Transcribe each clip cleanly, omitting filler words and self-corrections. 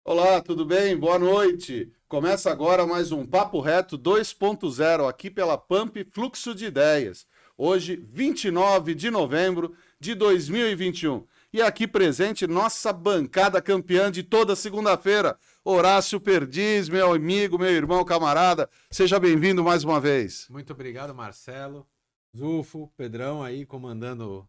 Olá, tudo bem? Boa noite. Começa agora mais um Papo Reto 2.0 aqui pela Pump Fluxo de Ideias. Hoje, 29 de novembro de 2021. E aqui presente nossa bancada campeã de toda segunda-feira, Horácio Perdiz, meu amigo, meu irmão, camarada. Seja bem-vindo mais uma vez. Muito obrigado, Marcelo, Zufo, Pedrão aí comandando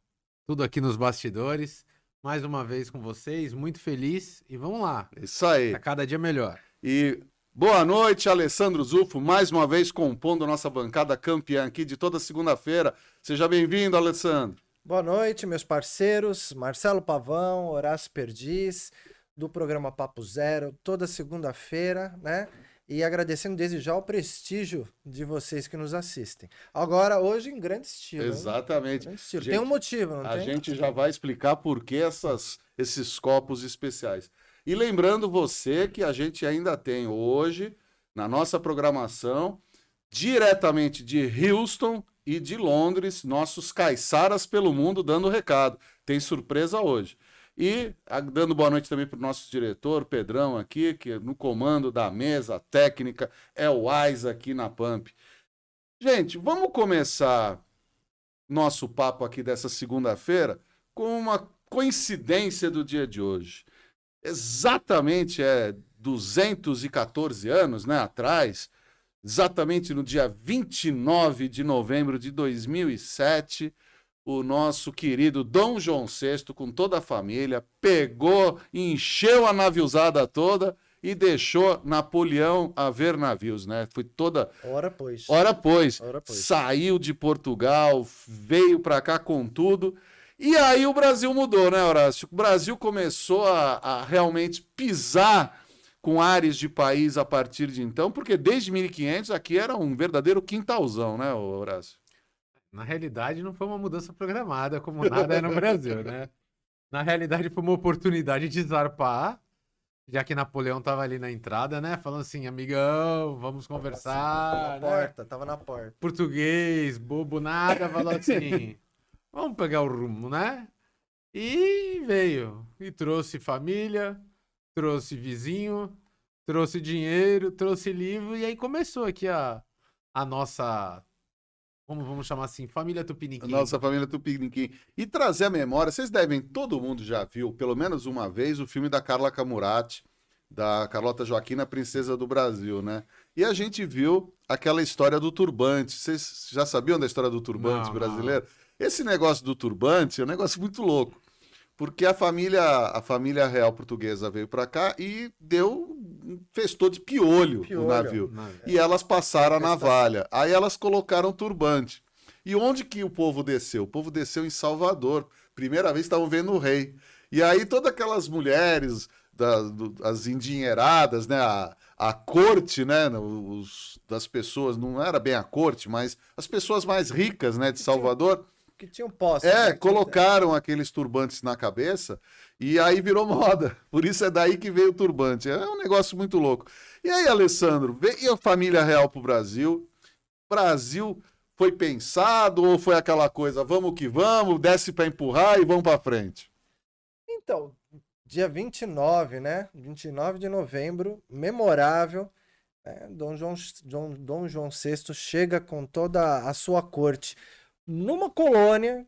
tudo aqui nos bastidores. Mais uma vez com vocês, muito feliz e vamos lá. Isso aí. Tá cada dia melhor. E boa noite, Alessandro Zufo, mais uma vez compondo nossa bancada campeã aqui de toda segunda-feira. Seja bem-vindo, Alessandro. Boa noite, meus parceiros, Marcelo Pavão, Horácio Perdiz, do programa Papo Zero, toda segunda-feira, né? E agradecendo desde já o prestígio de vocês que nos assistem. Agora, hoje, em grande estilo. Exatamente. Grande estilo. Gente, tem um motivo, não tem? A gente já vai explicar por que esses copos especiais. E lembrando você que a gente ainda tem hoje, na nossa programação, diretamente de Houston e de Londres, nossos caiçaras pelo mundo dando recado. Tem surpresa hoje. E dando boa noite também para o nosso diretor, Pedrão, aqui, que no comando da mesa técnica, é o AIS aqui na Pump. Gente, vamos começar nosso papo aqui dessa segunda-feira com uma coincidência do dia de hoje. Exatamente 214 anos, né, atrás, exatamente no dia 29 de novembro de 2007, o nosso querido Dom João VI, com toda a família, pegou, encheu a naviozada toda e deixou Napoleão a ver navios, né? Foi toda... Ora pois. Saiu de Portugal, veio para cá com tudo. E aí o Brasil mudou, né, Horácio? O Brasil começou a realmente pisar com ares de país a partir de então, porque desde 1500 aqui era um verdadeiro quintalzão, né, Horácio? Na realidade, não foi uma mudança programada, como nada é no Brasil, né? Na realidade, foi uma oportunidade de zarpar, já que Napoleão tava ali na entrada, né? Falando assim, amigão, vamos conversar. Tava na porta. Português, bobo, nada, falou assim, vamos pegar o rumo, né? E veio. E trouxe família, trouxe vizinho, trouxe dinheiro, trouxe livro, e aí começou aqui a nossa... Vamos chamar assim, família Tupiniquim. Nossa família Tupiniquim. E trazer a memória, vocês devem, todo mundo já viu, pelo menos uma vez, o filme da Carla Camurati, da Carlota Joaquina, Princesa do Brasil, né? E a gente viu aquela história do turbante. Vocês já sabiam da história do turbante brasileiro? Não. Esse negócio do turbante é um negócio muito louco. Porque a família real portuguesa veio para cá e festou de piolho no navio. E elas passaram a navalha. Aí elas colocaram turbante. E onde que o povo desceu? O povo desceu em Salvador. Primeira vez estavam vendo o rei. E aí todas aquelas mulheres, as endinheiradas, né? A corte, né? Das pessoas, não era bem a corte, mas as pessoas mais ricas, né, de Salvador... Que tinham posse. Colocaram aqueles turbantes na cabeça e aí virou moda. Por isso é daí que veio o turbante. É um negócio muito louco. E aí, Alessandro, veio a família real pro Brasil. Brasil foi pensado ou foi aquela coisa, vamos que vamos, desce para empurrar e vamos para frente? Então, dia 29, né? 29 de novembro, memorável. Dom João VI chega com toda a sua corte numa colônia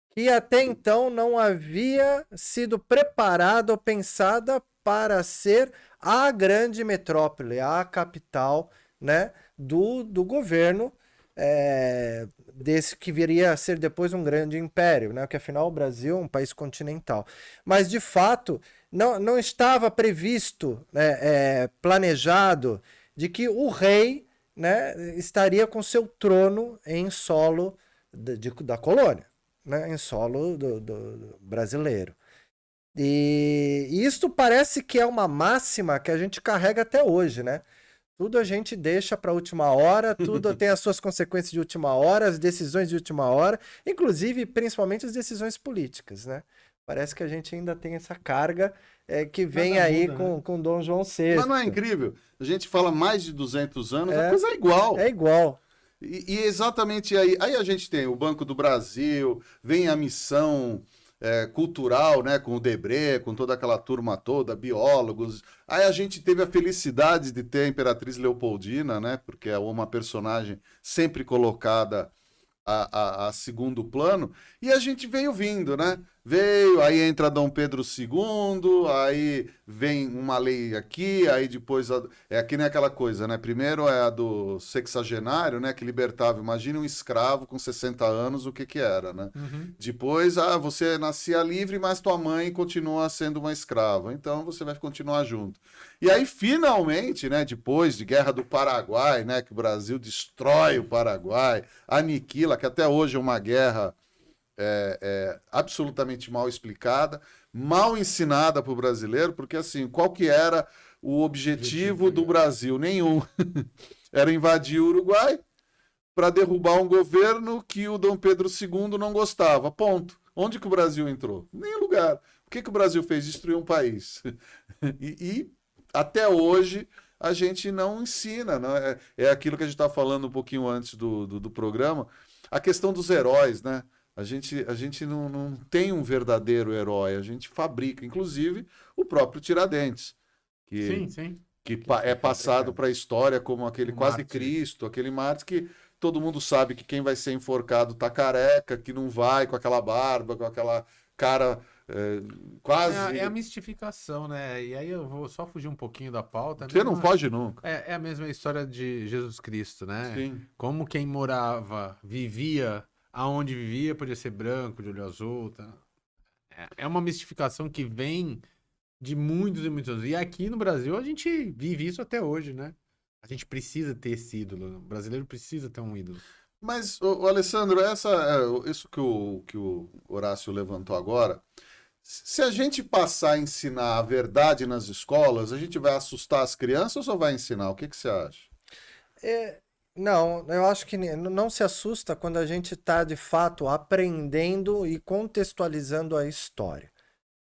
que até então não havia sido preparada ou pensada para ser a grande metrópole, a capital, né, do governo desse que viria a ser depois um grande império, né, porque afinal o Brasil é um país continental. Mas, de fato, não estava previsto, planejado, de que o rei, né, estaria com seu trono em solo da colônia, né, em solo do brasileiro. E isto parece que é uma máxima que a gente carrega até hoje, né? Tudo a gente deixa para a última hora, tudo tem as suas consequências de última hora, as decisões de última hora, inclusive, principalmente as decisões políticas, né? Parece que a gente ainda tem essa carga que vem aí com Dom João VI. Mas não é incrível? A gente fala mais de 200 anos, a coisa é igual. É igual. E exatamente aí a gente tem o Banco do Brasil, vem a missão cultural, né, com o Debré, com toda aquela turma toda, biólogos. Aí a gente teve a felicidade de ter a Imperatriz Leopoldina, né, porque é uma personagem sempre colocada a segundo plano, e a gente veio vindo, né? Veio, aí entra Dom Pedro II, aí vem uma lei aqui, aí depois é que nem aquela coisa, né? Primeiro é a do sexagenário, né? Que libertava. Imagine um escravo com 60 anos, o que que era, né? Uhum. Depois, você nascia livre, mas tua mãe continua sendo uma escrava. Então você vai continuar junto. E aí, finalmente, né? Depois de Guerra do Paraguai, né? Que o Brasil destrói o Paraguai, aniquila, que até hoje é uma guerra absolutamente mal explicada, mal ensinada para o brasileiro, porque assim, qual que era o objetivo do Brasil? Nenhum. Era invadir o Uruguai para derrubar um governo que o Dom Pedro II não gostava. Ponto. Onde que o Brasil entrou? Em nenhum lugar. O que que o Brasil fez? Destruir um país. E até hoje a gente não ensina. Não é aquilo que a gente estava falando um pouquinho antes do programa, a questão dos heróis, né? A gente não tem um verdadeiro herói, a gente fabrica, inclusive o próprio Tiradentes, Sim, sim. que é passado para a história como aquele Um quase mártir. Cristo, aquele mártir que todo mundo sabe que quem vai ser enforcado tá careca, que não vai com aquela barba, com aquela cara quase. É a mistificação, né? E aí eu vou só fugir um pouquinho da pauta. Você não foge nunca. É a mesma história de Jesus Cristo, né? Sim. Como quem morava, vivia, aonde vivia, podia ser branco, de olho azul. Tá? É uma mistificação que vem de muitos e muitos anos. E aqui no Brasil a gente vive isso até hoje, né? A gente precisa ter esse ídolo. O brasileiro precisa ter um ídolo. Mas, Alessandro, isso que o Horácio levantou agora, se a gente passar a ensinar a verdade nas escolas, a gente vai assustar as crianças ou só vai ensinar? O que que você acha? Não, eu acho que não se assusta quando a gente está de fato aprendendo e contextualizando a história,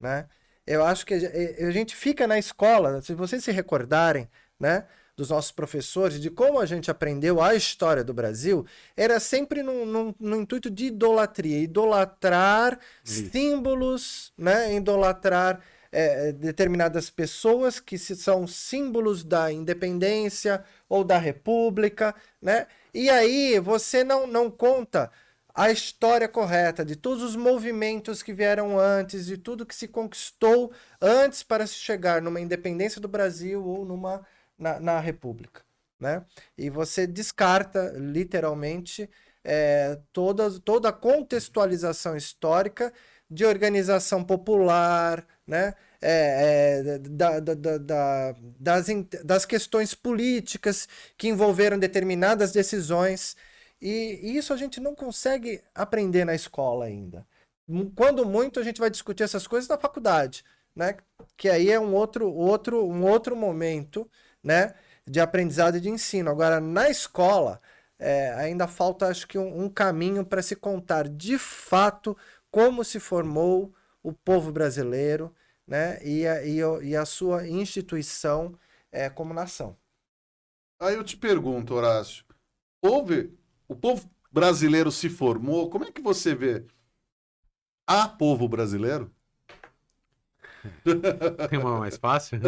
né? Eu acho que a gente fica na escola, se vocês se recordarem, né, dos nossos professores, de como a gente aprendeu a história do Brasil, era sempre no intuito de idolatria, idolatrar Isso. símbolos, né, idolatrar determinadas pessoas que são símbolos da independência ou da república, né? E aí você não conta a história correta de todos os movimentos que vieram antes, de tudo que se conquistou antes para se chegar numa independência do Brasil ou na república, né? E você descarta literalmente toda a contextualização histórica de organização popular, né? Das questões políticas que envolveram determinadas decisões. E isso a gente não consegue aprender na escola ainda. Quando muito, a gente vai discutir essas coisas na faculdade, né? Que aí é um outro momento, né, de aprendizado e de ensino. Agora, na escola, ainda falta, acho que, um caminho para se contar de fato como se formou o povo brasileiro, né, e a sua instituição como nação. Aí eu te pergunto, Horácio, o povo brasileiro se formou, como é que você vê? Há povo brasileiro? Tem uma mais fácil?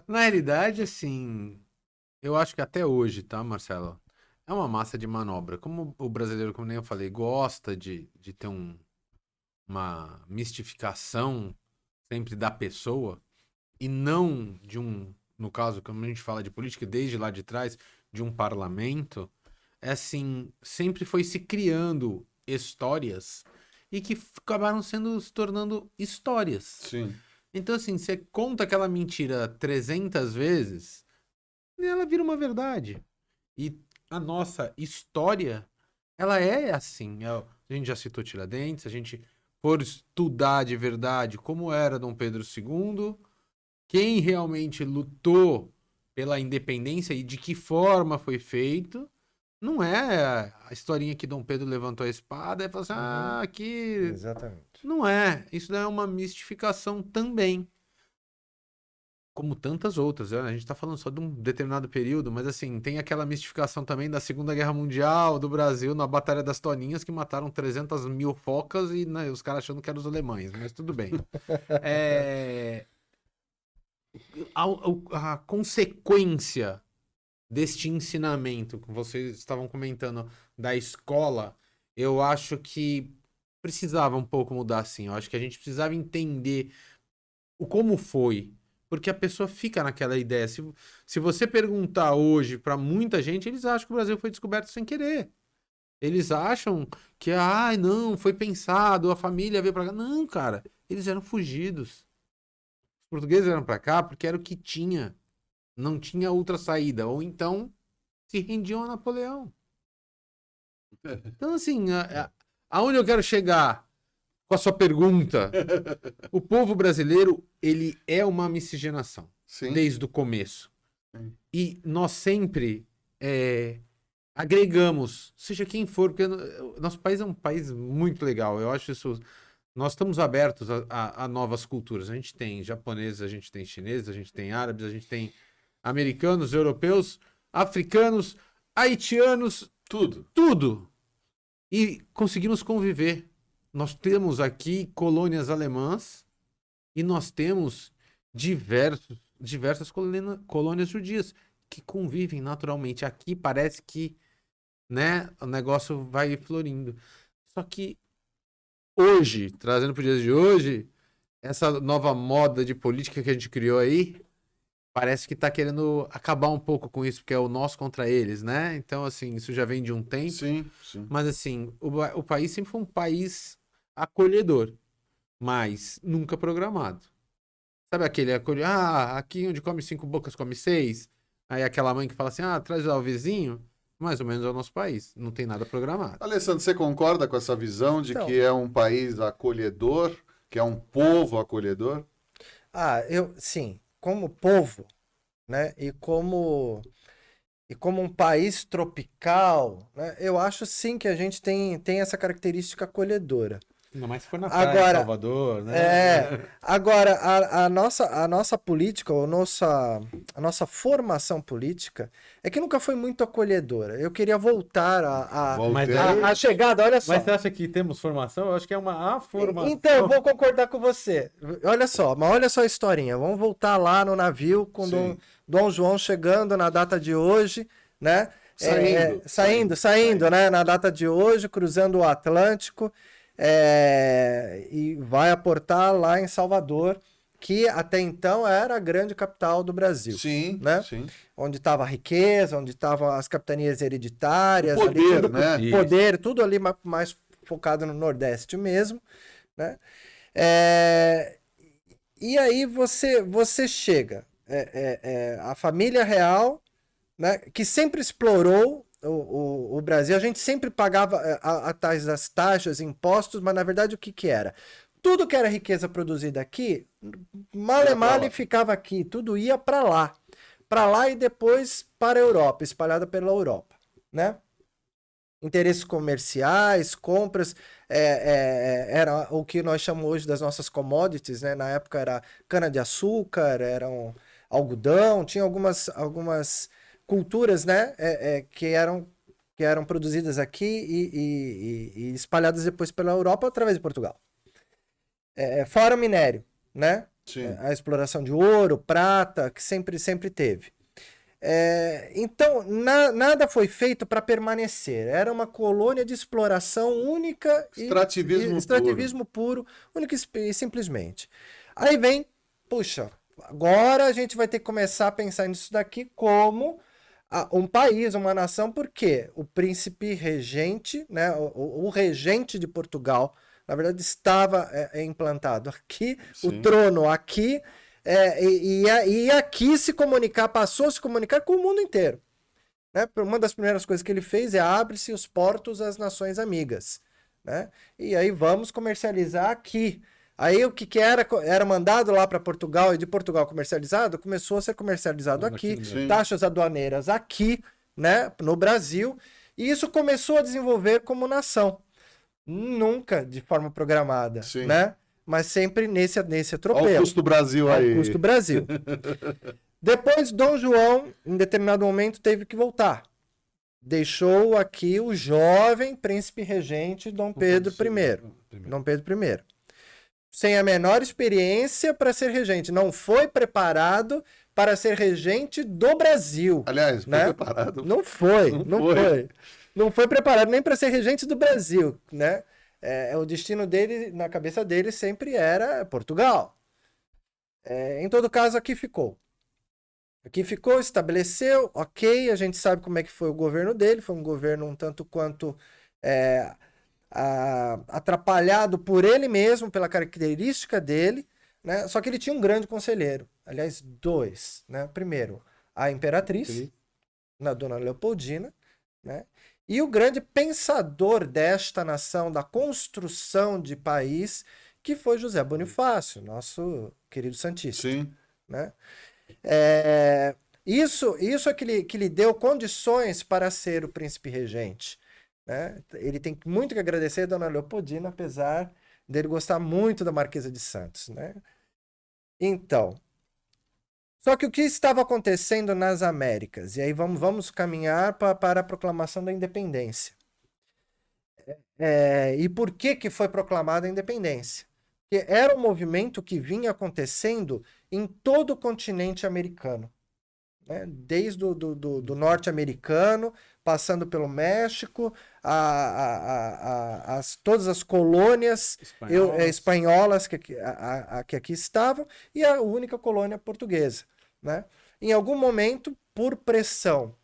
Na realidade, assim, eu acho que até hoje, tá, Marcelo? É uma massa de manobra. Como o brasileiro, como nem eu falei, gosta de ter uma mistificação sempre da pessoa e não de no caso, como a gente fala de política, desde lá de trás, de um parlamento, é assim, sempre foi se criando histórias e que acabaram se tornando histórias. Sim. Então, assim, você conta aquela mentira 300 vezes, e ela vira uma verdade. E a nossa história, ela é assim. A gente já citou Tiradentes, a gente for estudar de verdade como era Dom Pedro II, quem realmente lutou pela independência e de que forma foi feito, não é a historinha que Dom Pedro levantou a espada e falou assim, aqui... Exatamente. Não é. Isso daí é uma mistificação também. como tantas outras, né? A gente tá falando só de um determinado período, mas assim, tem aquela mistificação também da Segunda Guerra Mundial, do Brasil, na Batalha das Toninhas, que mataram 300 mil focas e né, os caras achando que eram os alemães, mas tudo bem. A consequência deste ensinamento que vocês estavam comentando da escola, eu acho que precisava um pouco mudar, sim. Eu acho que a gente precisava entender o como foi. Porque a pessoa fica naquela ideia. Se você perguntar hoje para muita gente, eles acham que o Brasil foi descoberto sem querer. Eles acham que, não, foi pensado, a família veio para cá. Não, cara, eles eram fugidos. Os portugueses eram para cá porque era o que tinha. Não tinha outra saída. Ou então se rendiam a Napoleão. Então, assim, aonde eu quero chegar com a sua pergunta, o povo brasileiro, ele é uma miscigenação. Sim. Desde o começo. Sim. E nós sempre agregamos, seja quem for, porque nosso país é um país muito legal. Eu acho isso. Nós estamos abertos a novas culturas. A gente tem japoneses, a gente tem chineses, a gente tem árabes, a gente tem americanos, europeus, africanos, haitianos, tudo. E conseguimos conviver. Nós temos aqui colônias alemãs e nós temos diversas colônias judias que convivem naturalmente. Aqui parece que, né, o negócio vai florindo. Só que hoje, trazendo para os dias de hoje, essa nova moda de política que a gente criou aí, parece que está querendo acabar um pouco com isso, porque é o nós contra eles, né? Então, assim, isso já vem de um tempo. Sim, sim. Mas, assim, o país sempre foi um país acolhedor, mas nunca programado. Sabe aquele aqui onde come 5 bocas, come 6? Aí aquela mãe que fala assim, traz o vizinho, mais ou menos é o nosso país, não tem nada programado. Alessandro, você concorda com essa visão de que é um país acolhedor, que é um povo acolhedor? Sim, como povo, né, e como um país tropical, né, eu acho sim que a gente tem essa característica acolhedora. Não, mas foi na praia de Salvador, né? Agora, a nossa política, a nossa formação política é que nunca foi muito acolhedora. Eu queria voltar a chegada, olha só. Mas você acha que temos formação? Eu acho que é uma formação. Então, eu vou concordar com você. Olha só a historinha. Vamos voltar lá no navio com Dom João chegando na data de hoje, né? Saindo, né? Na data de hoje, cruzando o Atlântico. E vai aportar lá em Salvador, que até então era a grande capital do Brasil. Sim, né? Sim. Onde estava a riqueza, onde estavam as capitanias hereditárias. O poder, ali, né? Poder, tudo ali mais focado no Nordeste mesmo, né? E aí você chega, a família real, né, que sempre explorou o Brasil. A gente sempre pagava as taxas, impostos, mas na verdade o que era? Tudo que era riqueza produzida aqui, male ficava aqui, tudo ia para lá e depois para a Europa, espalhada pela Europa, né? Interesses comerciais, compras, era o que nós chamamos hoje das nossas commodities, né? Na época era cana-de-açúcar, era algodão, tinha algumas culturas, né, que eram produzidas aqui e espalhadas depois pela Europa através de Portugal. Fora o minério, né? Sim. A exploração de ouro, prata, que sempre teve. Então, nada foi feito para permanecer. Era uma colônia de exploração única extrativismo puro, único e simplesmente. Aí vem, puxa, agora a gente vai ter que começar a pensar nisso daqui como um país, uma nação, porque o príncipe regente, né, o regente de Portugal, na verdade, estava implantado aqui, sim, o trono aqui, e aqui passou a se comunicar com o mundo inteiro. Né? Uma das primeiras coisas que ele fez abre-se os portos às nações amigas. Né? E aí vamos comercializar aqui. Aí o que era mandado lá para Portugal e de Portugal comercializado, começou a ser comercializado aqui, taxas aduaneiras aqui, né, no Brasil, e isso começou a desenvolver como nação. Nunca de forma programada, né? mas sempre nesse Olha o atropelo. custo do Brasil aí. Custo Brasil. Depois, Dom João, em determinado momento, teve que voltar. Deixou aqui o jovem príncipe regente Dom Pedro I. Dom Pedro I. Sem a menor experiência para ser regente. Não foi preparado para ser regente do Brasil. Aliás, foi né? preparado. Não foi. Não foi preparado nem para ser regente do Brasil, né? O destino dele, na cabeça dele, sempre era Portugal. Em todo caso, aqui ficou. Aqui ficou, estabeleceu, ok, a gente sabe como é que foi o governo dele, foi um governo um tanto quanto atrapalhado por ele mesmo, pela característica dele, né? Só que ele tinha um grande conselheiro, aliás, dois, né? Primeiro, a imperatriz, na Dona Leopoldina, né? E o grande pensador desta nação, da construção de país, que foi José Bonifácio, nosso querido santista. Sim. Né? Isso é que lhe deu condições para ser o príncipe regente. Né? Ele tem muito que agradecer a Dona Leopoldina, apesar dele gostar muito da Marquesa de Santos. Né? Então, só que o que estava acontecendo nas Américas? E aí vamos caminhar para a proclamação da independência. E por que foi proclamada a independência? Porque era um movimento que vinha acontecendo em todo o continente americano. Né? Desde do norte-americano, passando pelo México, todas as colônias espanholas que aqui estavam, e a única colônia portuguesa. Né? Em algum momento, por pressão,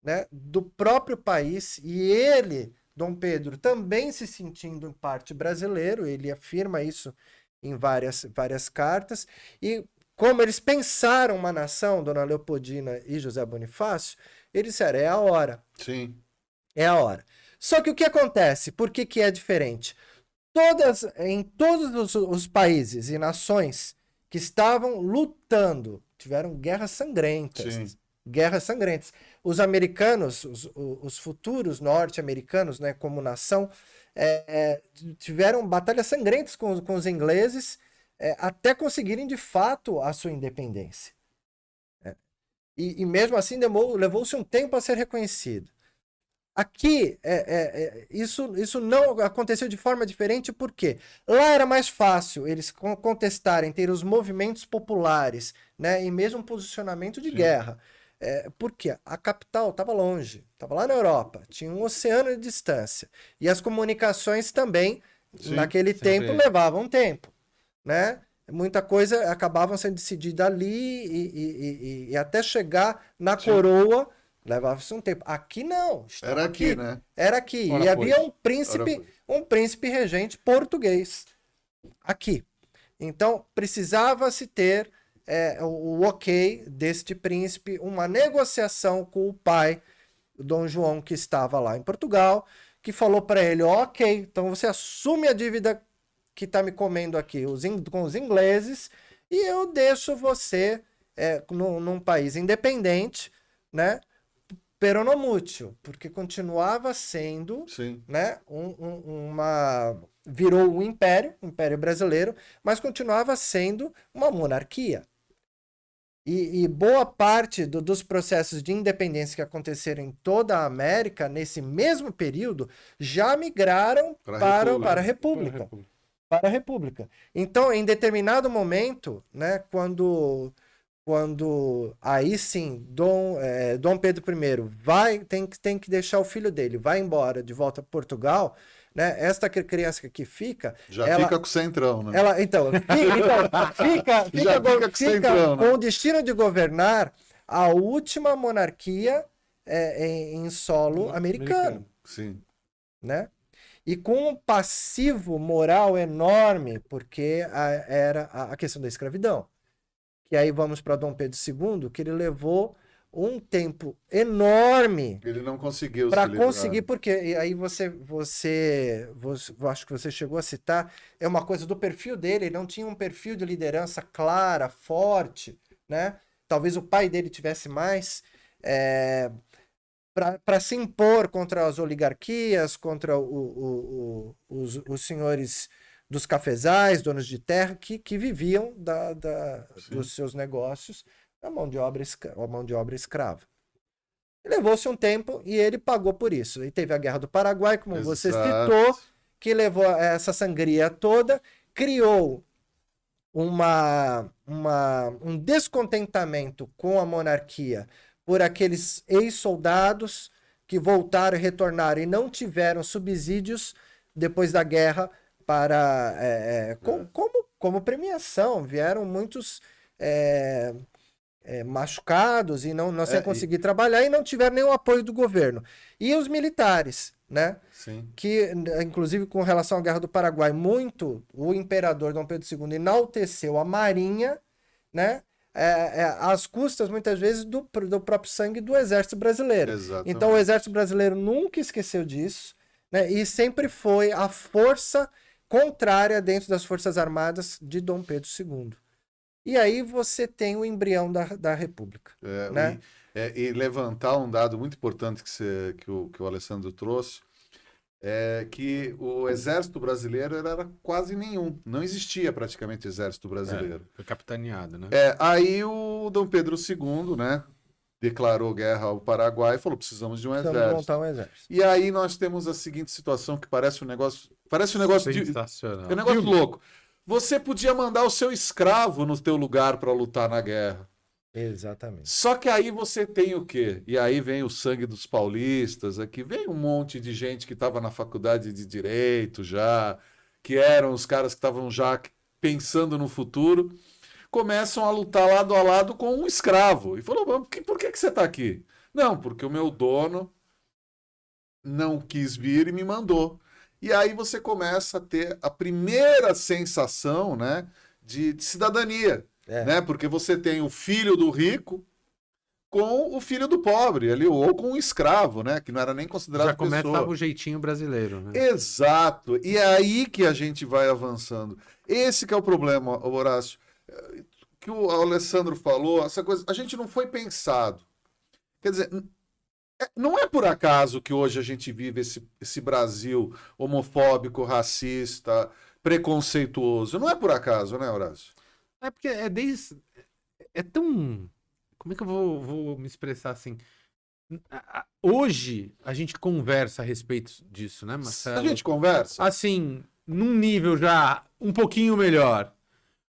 né, do próprio país, e ele, Dom Pedro, também se sentindo em parte brasileiro, ele afirma isso em várias cartas, e como eles pensaram uma nação, Dona Leopoldina e José Bonifácio, eles disseram, é a hora. Sim. É a hora. Só que o que acontece? Por que é diferente? Em todos os países e nações que estavam lutando, tiveram guerras sangrentas. Sim. Guerras sangrentas. Os americanos, os futuros norte-americanos, né, como nação, tiveram batalhas sangrentas com os ingleses, até conseguirem de fato a sua independência. E mesmo assim levou-se um tempo a ser reconhecido. Aqui, isso não aconteceu de forma diferente, porque lá era mais fácil eles contestarem, ter os movimentos populares, né, e mesmo um posicionamento de guerra. Porque a capital estava longe, estava lá na Europa, tinha um oceano de distância. E as comunicações também, naquele tempo, levavam tempo. Né? Muita coisa acabava sendo decidida ali e até chegar na coroa levava-se um tempo. Aqui não. Era aqui, né? Era aqui. E havia um príncipe regente português aqui. Então, precisava-se ter o ok deste príncipe, uma negociação com o pai, Dom João, que estava lá em Portugal, que falou para ele, ok, então você assume a dívida que está me comendo aqui com os ingleses, e eu deixo você num país independente, né? Peronomútil, porque continuava sendo, né, virou um império brasileiro, mas continuava sendo uma monarquia. E boa parte dos processos de independência que aconteceram em toda a América, nesse mesmo período, já migraram para a República. Para a República. Então, em determinado momento, né, quando aí sim Dom Pedro I tem que deixar o filho dele, vai embora de volta para Portugal, né? Esta criança que fica fica com o centrão, né? Fica com o destino de governar a última monarquia em solo americano. Sim. Né? E com um passivo moral enorme, porque era a questão da escravidão. E aí vamos para Dom Pedro II, que ele levou um tempo enorme. Ele não conseguiu para conseguir, porque aí você acho que você chegou a citar, é uma coisa do perfil dele, ele não tinha um perfil de liderança clara, forte, né? Talvez o pai dele tivesse mais, para se impor contra as oligarquias, contra os senhores dos cafezais, donos de terra, que viviam dos seus negócios a mão de obra escrava. E levou-se um tempo e ele pagou por isso. E teve a Guerra do Paraguai, como você citou, que levou a essa sangria toda, criou um descontentamento com a monarquia por aqueles ex-soldados que voltaram e retornaram e não tiveram subsídios depois da guerra como premiação. Vieram muitos machucados e não sem conseguir trabalhar e não tiveram nenhum apoio do governo. E os militares, né? Sim. Que, inclusive, com relação à Guerra do Paraguai, o imperador Dom Pedro II enalteceu a marinha, né? Às custas, muitas vezes, do próprio sangue do exército brasileiro. Exatamente. Então, o exército brasileiro nunca esqueceu disso, né? E sempre foi a força contrária dentro das Forças Armadas de Dom Pedro II. E aí você tem o embrião da República. Né? E levantar um dado muito importante que o Alessandro trouxe, é que o exército brasileiro era quase nenhum. Não existia praticamente exército brasileiro. Foi capitaneado, né? Aí o Dom Pedro II, né, declarou guerra ao Paraguai e falou, precisamos de um exército. Montar um exército. E aí nós temos a seguinte situação que parece um negócio sensacional. é um negócio louco. Você podia mandar o seu escravo no teu lugar para lutar na guerra. Exatamente. Só que aí você tem o quê? E aí vem o sangue dos paulistas, aqui vem um monte de gente que estava na faculdade de Direito já, que eram os caras que estavam já pensando no futuro, começam a lutar lado a lado com um escravo. E falou, por que você está aqui? Não, porque o meu dono não quis vir e me mandou. E aí você começa a ter a primeira sensação, né, de cidadania. Né? Porque você tem o filho do rico com o filho do pobre, ali, ou com um escravo, né? Que não era nem considerado já começa pessoa. o jeitinho brasileiro, né? Exato. E é aí que a gente vai avançando. Esse que é o problema, Horácio. Que o Alessandro falou, essa coisa, a gente não foi pensado. Quer dizer, não é por acaso que hoje a gente vive esse Brasil homofóbico, racista, preconceituoso. Não é por acaso, né, Horácio? É porque é tão... Como é que eu vou me expressar assim? Hoje a gente conversa a respeito disso, né, Marcelo? A gente conversa? Assim, num nível já um pouquinho melhor.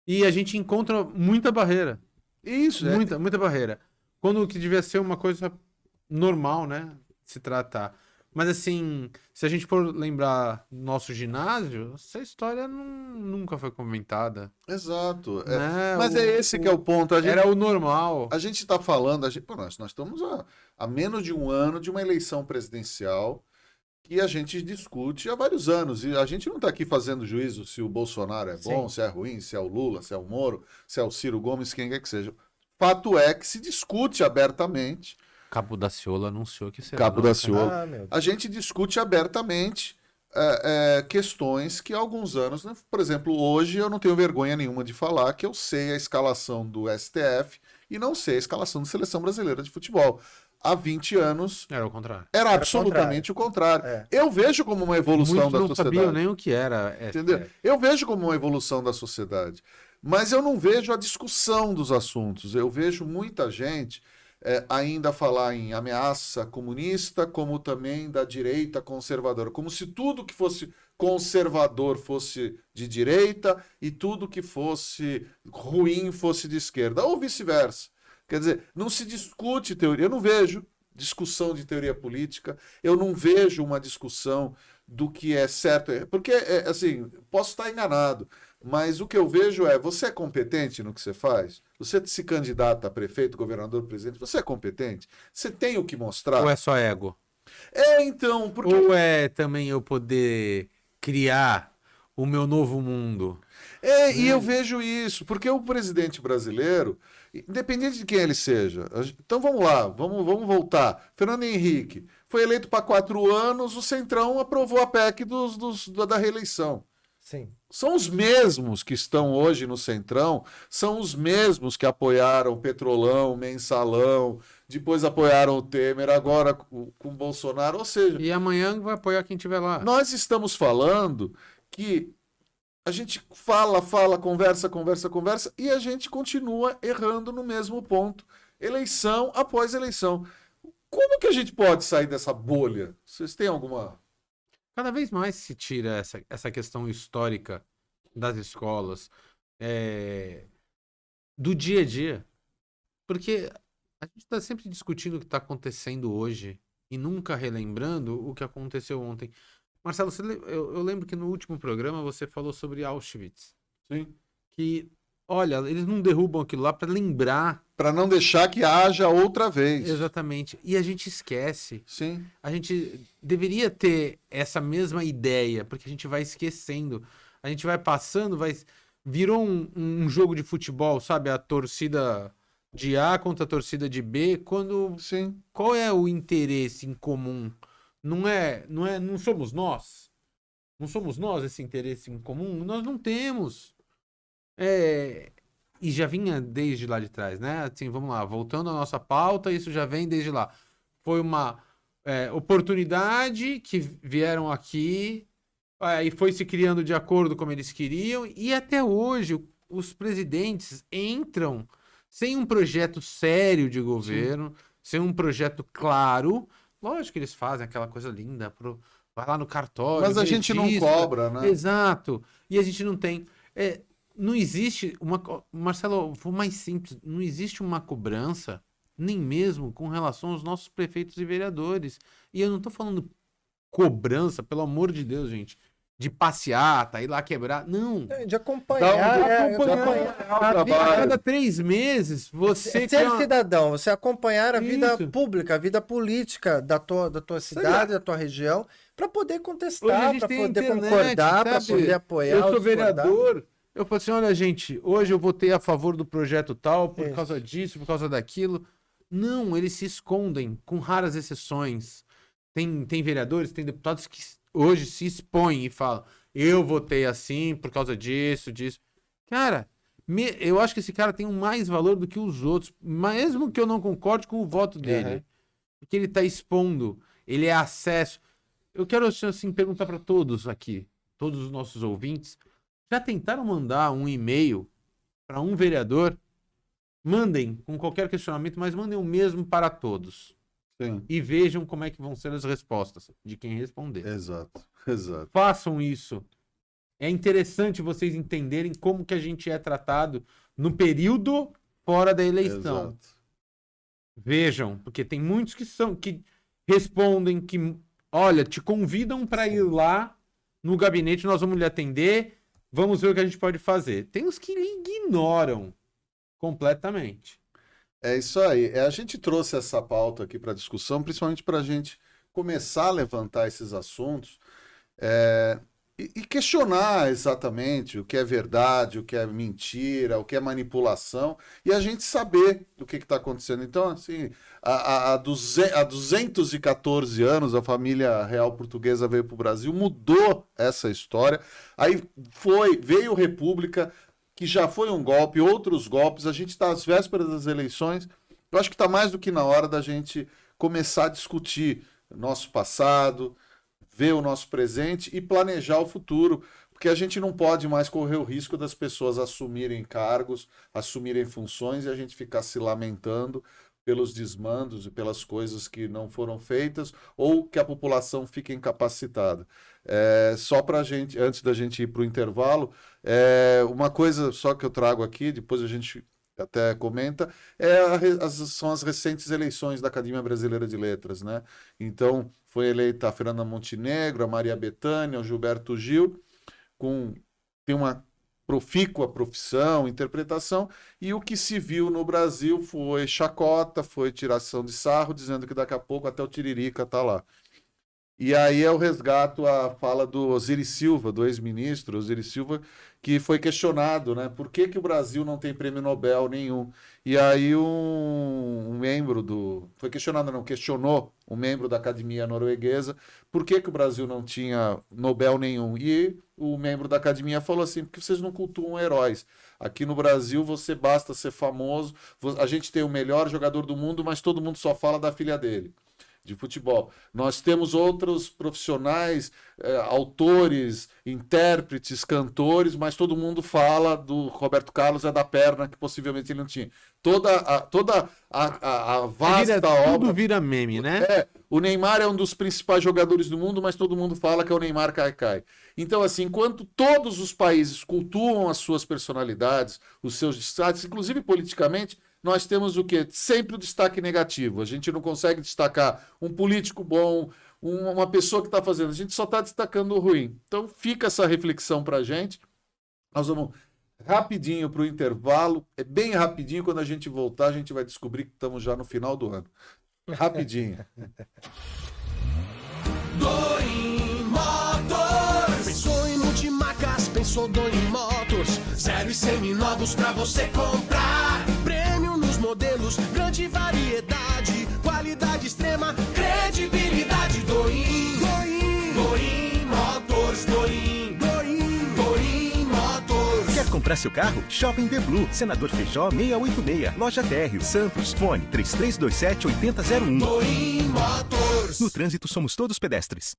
E a gente encontra muita barreira. Isso, muita barreira. Quando que devia ser uma coisa normal, né? Se tratar. Mas assim, se a gente for lembrar do nosso ginásio, essa história nunca foi comentada. Exato. Né? Mas é esse que é o ponto. Era o normal. A gente está falando, nós estamos a menos de um ano de uma eleição presidencial que a gente discute há vários anos. E a gente não está aqui fazendo juízo se o Bolsonaro é bom, se é ruim, se é o Lula, se é o Moro, se é o Ciro Gomes, quem quer que seja. Fato é que se discute abertamente. Cabo Daciolo anunciou que será. Cabo Daciolo. A gente discute abertamente questões que há alguns anos, né? Por exemplo, hoje eu não tenho vergonha nenhuma de falar que eu sei a escalação do STF e não sei a escalação da Seleção Brasileira de Futebol. Há 20 anos... Era o contrário. Era absolutamente o contrário. Eu vejo como uma evolução da sociedade. Não sabiam nem o que era. Entendeu? Eu vejo como uma evolução da sociedade. Mas eu não vejo a discussão dos assuntos. Eu vejo muita gente ainda falar em ameaça comunista, como também da direita conservadora. Como se tudo que fosse conservador fosse de direita e tudo que fosse ruim fosse de esquerda. Ou vice-versa. Quer dizer, não se discute teoria. Eu não vejo discussão de teoria política. Eu não vejo uma discussão do que é certo. Porque, assim, posso estar enganado. Mas o que eu vejo você é competente no que você faz? Você se candidata a prefeito, governador, presidente? Você é competente? Você tem o que mostrar? Ou é só ego? Então... Porque... Ou é também eu poder criar o meu novo mundo? E eu vejo isso. Porque o presidente brasileiro, independente de quem ele seja... Então vamos lá, vamos voltar. Fernando Henrique foi eleito para 4 anos, o Centrão aprovou a PEC da reeleição. Sim. São os mesmos que estão hoje no Centrão, são os mesmos que apoiaram o Petrolão, o Mensalão, depois apoiaram o Temer, agora com o Bolsonaro, ou seja... E amanhã vai apoiar quem estiver lá. Nós estamos falando que a gente fala, conversa, e a gente continua errando no mesmo ponto, eleição após eleição. Como que a gente pode sair dessa bolha? Vocês têm alguma... Cada vez mais se tira essa questão histórica das escolas, do dia a dia. Porque a gente está sempre discutindo o que está acontecendo hoje e nunca relembrando o que aconteceu ontem. Marcelo, eu lembro que no último programa você falou sobre Auschwitz. Sim. Que, olha, eles não derrubam aquilo lá para lembrar. Para não deixar que haja outra vez. Exatamente. E a gente esquece. Sim. A gente deveria ter essa mesma ideia, porque a gente vai esquecendo. A gente vai passando, virou um jogo de futebol, sabe? A torcida de A contra a torcida de B, Sim. qual é o interesse em comum? Não somos nós? Não somos nós esse interesse em comum? Nós não temos. E já vinha desde lá de trás, né? Assim, vamos lá, voltando à nossa pauta, isso já vem desde lá. Foi uma oportunidade que vieram aqui, e foi se criando de acordo como eles queriam, e até hoje os presidentes entram sem um projeto sério de governo, sim, sem um projeto claro. Lógico que eles fazem aquela coisa linda, vai lá no cartório. Mas a gente não cobra, né? Exato. E a gente não tem. Não existe Marcelo, vou mais simples, não existe uma cobrança, nem mesmo com relação aos nossos prefeitos e vereadores. E eu não tô falando cobrança, pelo amor de Deus, gente, de passeata, ir lá quebrar. Não. De acompanhar. A cada 3 meses, você... Ser cidadão, você acompanhar a vida pública, a vida política da tua cidade, da tua região, para poder contestar, para poder concordar, para poder apoiar. Eu sou vereador, eu falo assim, olha, gente, hoje eu votei a favor do projeto tal, por causa disso, por causa daquilo. Não, eles se escondem, com raras exceções. Tem vereadores, tem deputados que hoje se expõem e falam, eu votei assim por causa disso. Cara, eu acho que esse cara tem mais valor do que os outros, mesmo que eu não concorde com o voto dele. Uhum. Porque ele tá expondo, ele é acesso. Eu quero, assim, perguntar para todos aqui, todos os nossos ouvintes, já tentaram mandar um e-mail para um vereador? Mandem com qualquer questionamento, mas mandem o mesmo para todos. Sim. E vejam como é que vão ser as respostas de quem responder. Exato. Façam isso. É interessante vocês entenderem como que a gente é tratado no período fora da eleição. Exato. Vejam, porque tem muitos que respondem, que, olha, te convidam para ir lá no gabinete, nós vamos lhe atender, vamos ver o que a gente pode fazer. Tem os que lhe ignoram completamente. É isso aí. A gente trouxe essa pauta aqui para discussão, principalmente para a gente começar a levantar esses assuntos e questionar exatamente o que é verdade, o que é mentira, o que é manipulação, e a gente saber o que está acontecendo. Então, assim, há 214 anos, a família real portuguesa veio para o Brasil, mudou essa história, aí veio República, que já foi um golpe, outros golpes, a gente está às vésperas das eleições, eu acho que está mais do que na hora da gente começar a discutir nosso passado, ver o nosso presente e planejar o futuro, porque a gente não pode mais correr o risco das pessoas assumirem cargos, assumirem funções e a gente ficar se lamentando pelos desmandos e pelas coisas que não foram feitas ou que a população fique incapacitada. Só para a gente, antes da gente ir para o intervalo, uma coisa só que eu trago aqui, depois a gente até comenta, são as recentes eleições da Academia Brasileira de Letras, né? Então, foi eleita a Fernanda Montenegro, a Maria Bethânia, o Gilberto Gil, tem uma profícua profissão, interpretação, e o que se viu no Brasil foi chacota, foi tiração de sarro, dizendo que daqui a pouco até o Tiririca tá lá. E aí eu resgato a fala do Osiris Silva, do ex-ministro Osiris Silva, que foi questionado, né? Por que o Brasil não tem prêmio Nobel nenhum? E aí um membro questionou um membro da academia norueguesa por que o Brasil não tinha Nobel nenhum. E o membro da academia falou assim, porque vocês não cultuam heróis. Aqui no Brasil você basta ser famoso, a gente tem o melhor jogador do mundo, mas todo mundo só fala da filha dele. de futebol. Nós temos outros profissionais, autores, intérpretes, cantores, mas todo mundo fala do Roberto Carlos, é da perna, que possivelmente ele não tinha. Toda a vasta obra... Tudo vira meme, né? O Neymar é um dos principais jogadores do mundo, mas todo mundo fala que é o Neymar Caicai. Então, assim, enquanto todos os países cultuam as suas personalidades, os seus destaques, inclusive politicamente, nós temos o quê? Sempre o destaque negativo. A gente não consegue destacar um político bom, uma pessoa que está fazendo. A gente só está destacando o ruim. Então, fica essa reflexão para a gente. Nós vamos rapidinho para o intervalo. É bem rapidinho. Quando a gente voltar, a gente vai descobrir que estamos já no final do ano. Rapidinho. Doim Motors. Pensou em multimarcas, pensou Doim Motors. 0 e seminovos pra você comprar. Prêmio nos modelos, grande variedade. Qualidade extrema, credibilidade. Doim Motors. Doim Motors. Quer comprar seu carro? Shopping The Blue, Senador Feijó 686, Loja Térreo, Santos, fone 3327-8001. Doim Motors. No trânsito somos todos pedestres.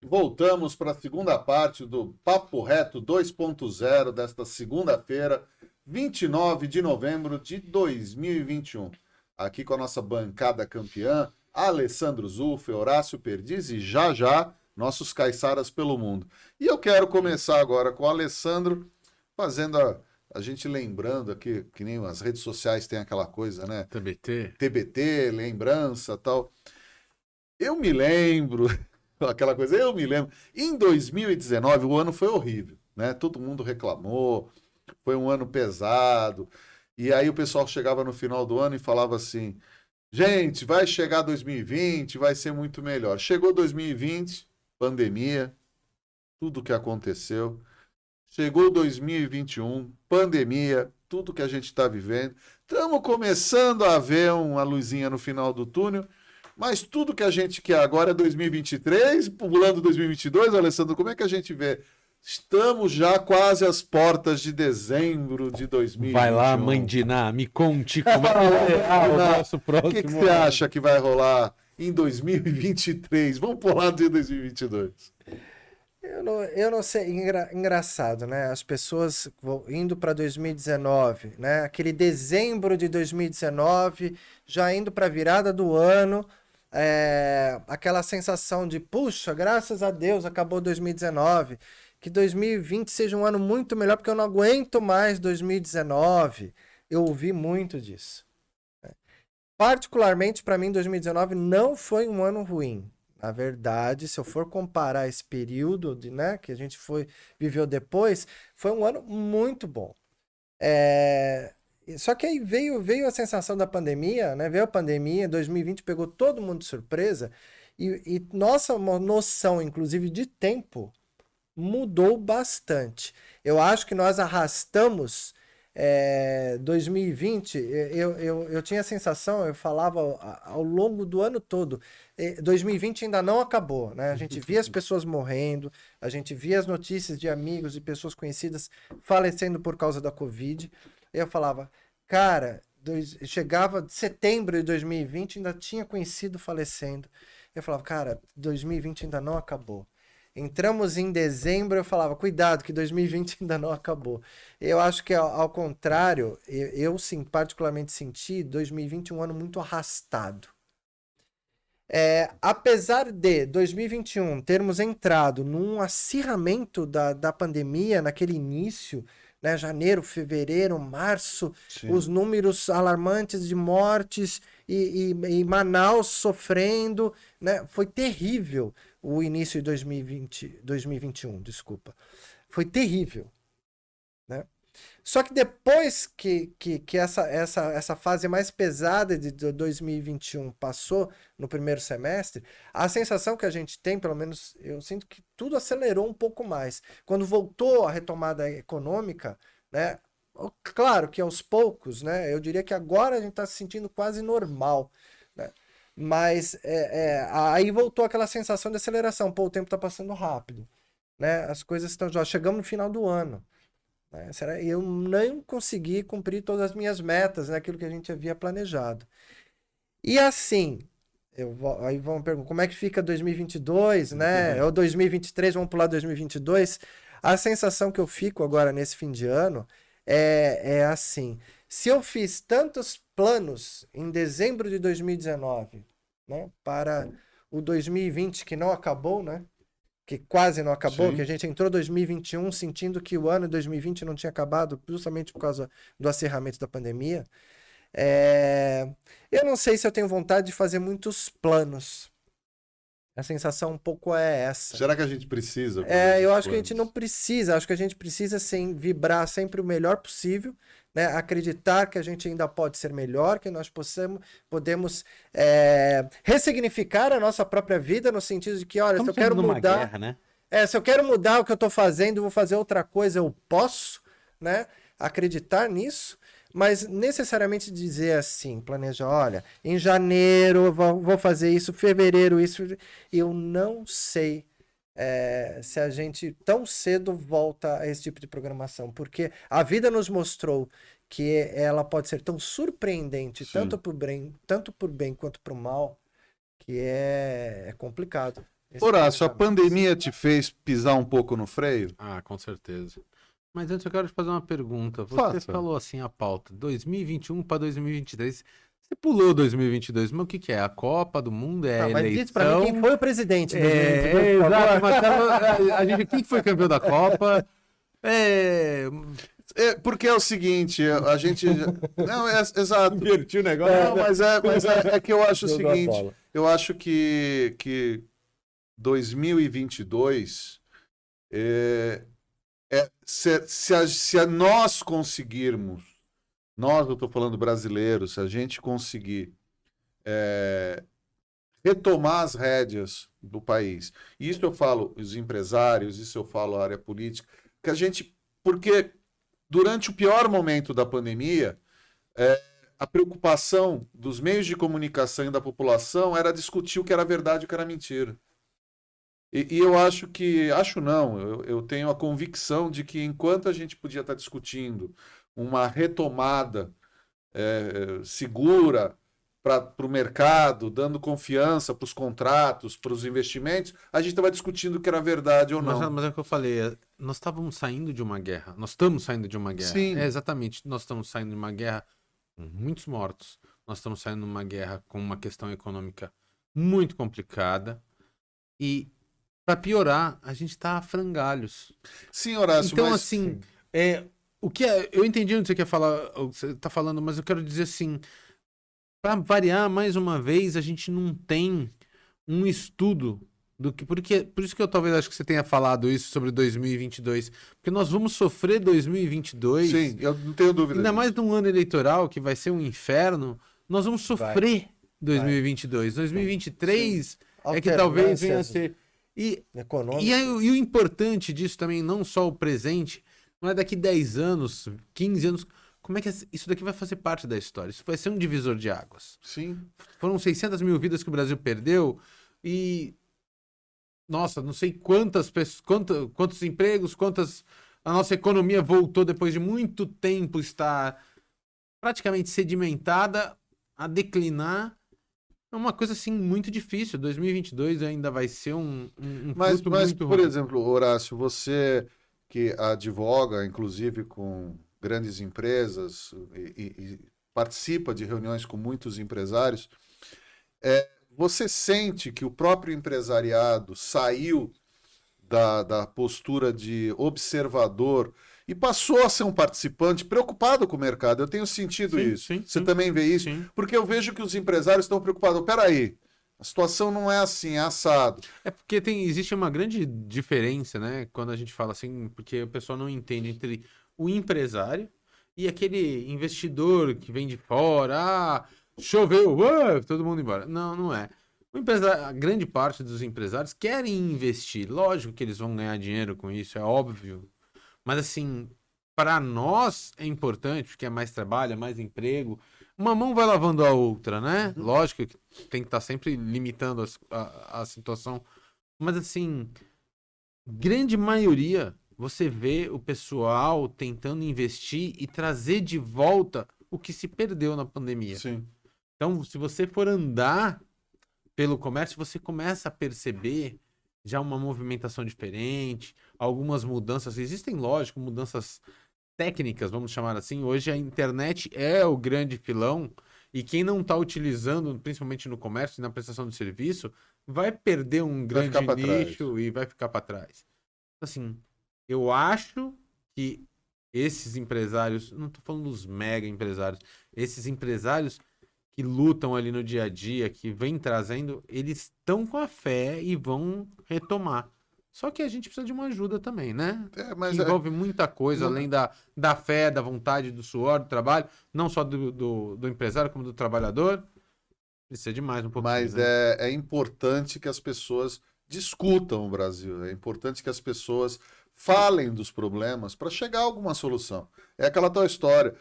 Voltamos para a segunda parte do Papo Reto 2.0 desta segunda-feira, 29 de novembro de 2021. Aqui com a nossa bancada campeã, Alessandro Zuffe, Horácio Perdiz e já nossos caiçaras pelo mundo. E eu quero começar agora com o Alessandro, fazendo a gente lembrando aqui, que nem as redes sociais tem aquela coisa, né? TBT, lembrança tal. Eu me lembro... Aquela coisa, eu me lembro. Em 2019, o ano foi horrível, né? Todo mundo reclamou, foi um ano pesado. E aí o pessoal chegava no final do ano e falava assim: gente, vai chegar 2020, vai ser muito melhor. Chegou 2020, pandemia, tudo que aconteceu. Chegou 2021, pandemia, tudo que a gente está vivendo. Estamos começando a ver uma luzinha no final do túnel. Mas tudo que a gente quer agora é 2023, pulando 2022, Alessandro, como é que a gente vê? Estamos já quase às portas de dezembro de 2021. Vai lá, mãe Diná, me conte como é que será o nosso próximo. O que você acha que vai rolar em 2023? Vamos pular de 2022. Eu não sei, engraçado, né? As pessoas indo para 2019, né? Aquele dezembro de 2019, já indo para a virada do ano, aquela sensação de, puxa, graças a Deus acabou 2019, que 2020 seja um ano muito melhor, porque eu não aguento mais 2019. Eu ouvi muito disso. Particularmente, para mim, 2019 não foi um ano ruim. Na verdade, se eu for comparar esse período né, que a gente viveu depois, foi um ano muito bom. Só que aí veio a sensação da pandemia, né? Veio a pandemia, 2020 pegou todo mundo de surpresa e nossa noção, inclusive, de tempo mudou bastante. Eu acho que nós arrastamos 2020, eu tinha a sensação, eu falava ao longo do ano todo, 2020 ainda não acabou, né? A gente via as pessoas morrendo, a gente via as notícias de amigos e pessoas conhecidas falecendo por causa da Covid. Eu falava, cara, chegava de setembro de 2020, ainda tinha conhecido falecendo. Eu falava, cara, 2020 ainda não acabou. Entramos em dezembro, eu falava, cuidado, que 2020 ainda não acabou. Eu acho que, ao contrário, eu sim, particularmente senti 2020 um ano muito arrastado. Apesar de 2021 termos entrado num acirramento da pandemia, naquele início, né, janeiro, fevereiro, março, Sim. os números alarmantes de mortes e Manaus sofrendo, né, foi terrível o início de 2021, desculpa. Foi terrível, né? Só que depois que essa fase mais pesada de 2021 passou no primeiro semestre, a sensação que a gente tem, pelo menos eu sinto que tudo acelerou um pouco mais. Quando voltou a retomada econômica, né? Claro que aos poucos, né? Eu diria que agora a gente está se sentindo quase normal, né? Mas aí voltou aquela sensação de aceleração. Pô, o tempo está passando rápido, né? As coisas estão... Já chegamos no final do ano. Eu não consegui cumprir todas as minhas metas, né, aquilo que a gente havia planejado. E assim, aí vamos perguntar, como é que fica 2022, né? Ou 2023, vamos pular 2022. A sensação que eu fico agora nesse fim de ano é assim, se eu fiz tantos planos em dezembro de 2019, né, para o 2020 que não acabou, né? Que quase não acabou, Sim. que a gente entrou em 2021 sentindo que o ano de 2020 não tinha acabado, justamente por causa do acirramento da pandemia. Eu não sei se eu tenho vontade de fazer muitos planos. A sensação um pouco é essa. Será que a gente precisa? Eu acho que a gente não precisa, acho que a gente precisa sim, vibrar sempre o melhor possível, né? Acreditar que a gente ainda pode ser melhor, que nós podemos ressignificar a nossa própria vida no sentido de que, olha, Estamos se eu quero numa mudar, guerra, né? se eu quero mudar o que eu estou fazendo, vou fazer outra coisa, eu posso, né? Acreditar nisso, mas necessariamente dizer assim, planejar, olha, em janeiro eu vou fazer isso, fevereiro isso, eu não sei se a gente tão cedo volta a esse tipo de programação, porque a vida nos mostrou que ela pode ser tão surpreendente, Sim. tanto por bem quanto por mal, que é complicado. Horácio, a pandemia te fez pisar um pouco no freio? Ah, com certeza. Mas antes eu quero te fazer uma pergunta. Você Faça. falou assim a pauta, 2021 para 2023. Você pulou 2022, mas o que é? A Copa do Mundo? É a Mas eleição? diz pra mim quem foi o presidente em 2022, por Exato, favor. mas a gente, quem foi campeão da Copa? Porque é o seguinte, a gente... Não, exato. Invertiu o negócio. Não, mas é que eu acho o Jogou a seguinte, bola. eu acho que 2022, se nós conseguirmos, eu estou falando brasileiro, se a gente conseguir retomar as rédeas do país, isso eu falo os empresários, isso eu falo a área política, porque durante o pior momento da pandemia, a preocupação dos meios de comunicação e da população era discutir o que era verdade e o que era mentira. E eu acho eu tenho a convicção de que enquanto a gente podia estar discutindo uma retomada segura para o mercado, dando confiança para os contratos, para os investimentos, a gente estava discutindo o que era verdade ou não. Mas é o que eu falei, nós estávamos saindo de uma guerra. Nós estamos saindo de uma guerra. Sim. Exatamente, nós estamos saindo de uma guerra com muitos mortos. Nós estamos saindo de uma guerra com uma questão econômica muito complicada. E, para piorar, a gente está a frangalhos. Sim, Horácio, Então, mas... assim, eu entendi onde você quer falar, o que você está falando, mas eu quero dizer assim, para variar mais uma vez, a gente não tem um estudo por isso que eu talvez acho que você tenha falado isso sobre 2022, porque nós vamos sofrer 2022. Sim, eu não tenho dúvida Ainda disso. mais num ano eleitoral que vai ser um inferno, nós vamos sofrer 2022. 2023 é que talvez venha a ser econômico. e o importante disso também, não só o presente, não é daqui 10 anos, 15 anos, como é que isso daqui vai fazer parte da história? Isso vai ser um divisor de águas. Sim. Foram 600 mil vidas que o Brasil perdeu e, nossa, não sei quantos empregos, a nossa economia voltou depois de muito tempo estar praticamente sedimentada, a declinar, É uma coisa, assim, muito difícil. 2022 ainda vai ser um Mas, fruto mas muito por ruim. exemplo, Horácio, você que advoga, inclusive, com grandes empresas e participa de reuniões com muitos empresários, você sente que o próprio empresariado saiu da postura de observador e passou a ser um participante preocupado com o mercado? Eu tenho sentido Sim, isso. sim, Você sim. também vê isso? Sim. Porque eu vejo que os empresários estão preocupados. Peraí, a situação não é assim, é assado. É porque existe uma grande diferença, né? Quando a gente fala assim, porque o pessoal não entende entre o empresário e aquele investidor que vem de fora. Ah, choveu, todo mundo embora. Não, não é. O empresário, a grande parte dos empresários querem investir. Lógico que eles vão ganhar dinheiro com isso, é óbvio. Mas assim, para nós é importante, porque é mais trabalho, é mais emprego. Uma mão vai lavando a outra, né? Lógico que tem que estar sempre limitando a situação. Mas assim, grande maioria, você vê o pessoal tentando investir e trazer de volta o que se perdeu na pandemia. Sim. Então, se você for andar pelo comércio, você começa a perceber já uma movimentação diferente, algumas mudanças. Existem, lógico, mudanças técnicas, vamos chamar assim. Hoje a internet é o grande filão e quem não está utilizando, principalmente no comércio e na prestação de serviço, vai perder um Vai grande ficar pra trás. nicho e vai ficar para trás. Assim, eu acho que esses empresários, não estou falando dos mega empresários, esses empresários que lutam ali no dia a dia, que vêm trazendo, eles estão com a fé e vão retomar. Só que a gente precisa de uma ajuda também, né? Mas Que envolve muita coisa, não- além da fé, da vontade, do suor, do trabalho, não só do empresário, como do trabalhador. Precisa de mais um pouquinho, Mas né? é importante que as pessoas discutam o Brasil. É importante que as pessoas falem dos problemas para chegar a alguma solução. É aquela tal história.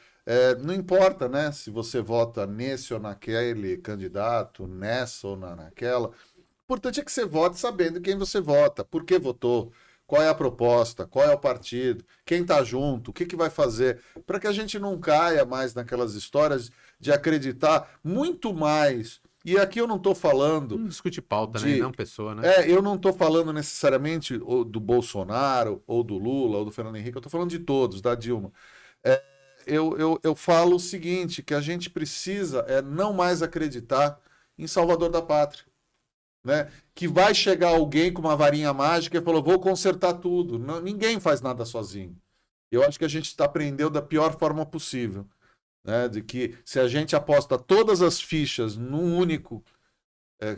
Não importa, né, se você vota nesse ou naquele candidato, nessa ou naquela. O importante é que você vote sabendo quem você vota, por que votou, qual é a proposta, qual é o partido, quem está junto, o que vai fazer, para que a gente não caia mais naquelas histórias de acreditar muito mais. E aqui eu não estou falando Não discute pauta, né? de- Não pessoa, né? eu não estou falando necessariamente do Bolsonaro, ou do Lula, ou do Fernando Henrique, eu estou falando de todos, da Dilma. Eu falo o seguinte, que a gente precisa não mais acreditar em Salvador da Pátria, né? Que vai chegar alguém com uma varinha mágica e falou, vou consertar tudo. Não, ninguém faz nada sozinho. Eu acho que a gente aprendeu da pior forma possível, né? De que se a gente aposta todas as fichas num único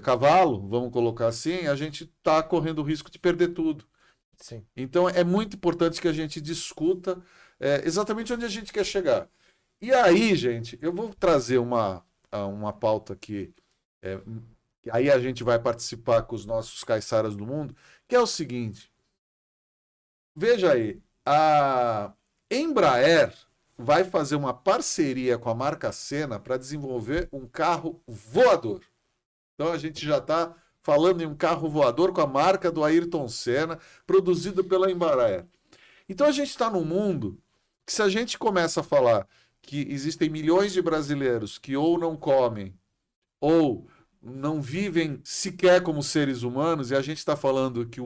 cavalo, vamos colocar assim, a gente está correndo o risco de perder tudo. Sim. Então é muito importante que a gente discuta exatamente onde a gente quer chegar. E aí, gente, eu vou trazer uma pauta aqui, que aí a gente vai participar com os nossos caiçaras do mundo, que é o seguinte. Veja aí, a Embraer vai fazer uma parceria com a marca Senna para desenvolver um carro voador. Então a gente já está falando em um carro voador com a marca do Ayrton Senna, produzido pela Embraer. Então a gente está num mundo que, se a gente começa a falar que existem milhões de brasileiros que ou não comem ou não vivem sequer como seres humanos, e a gente está falando que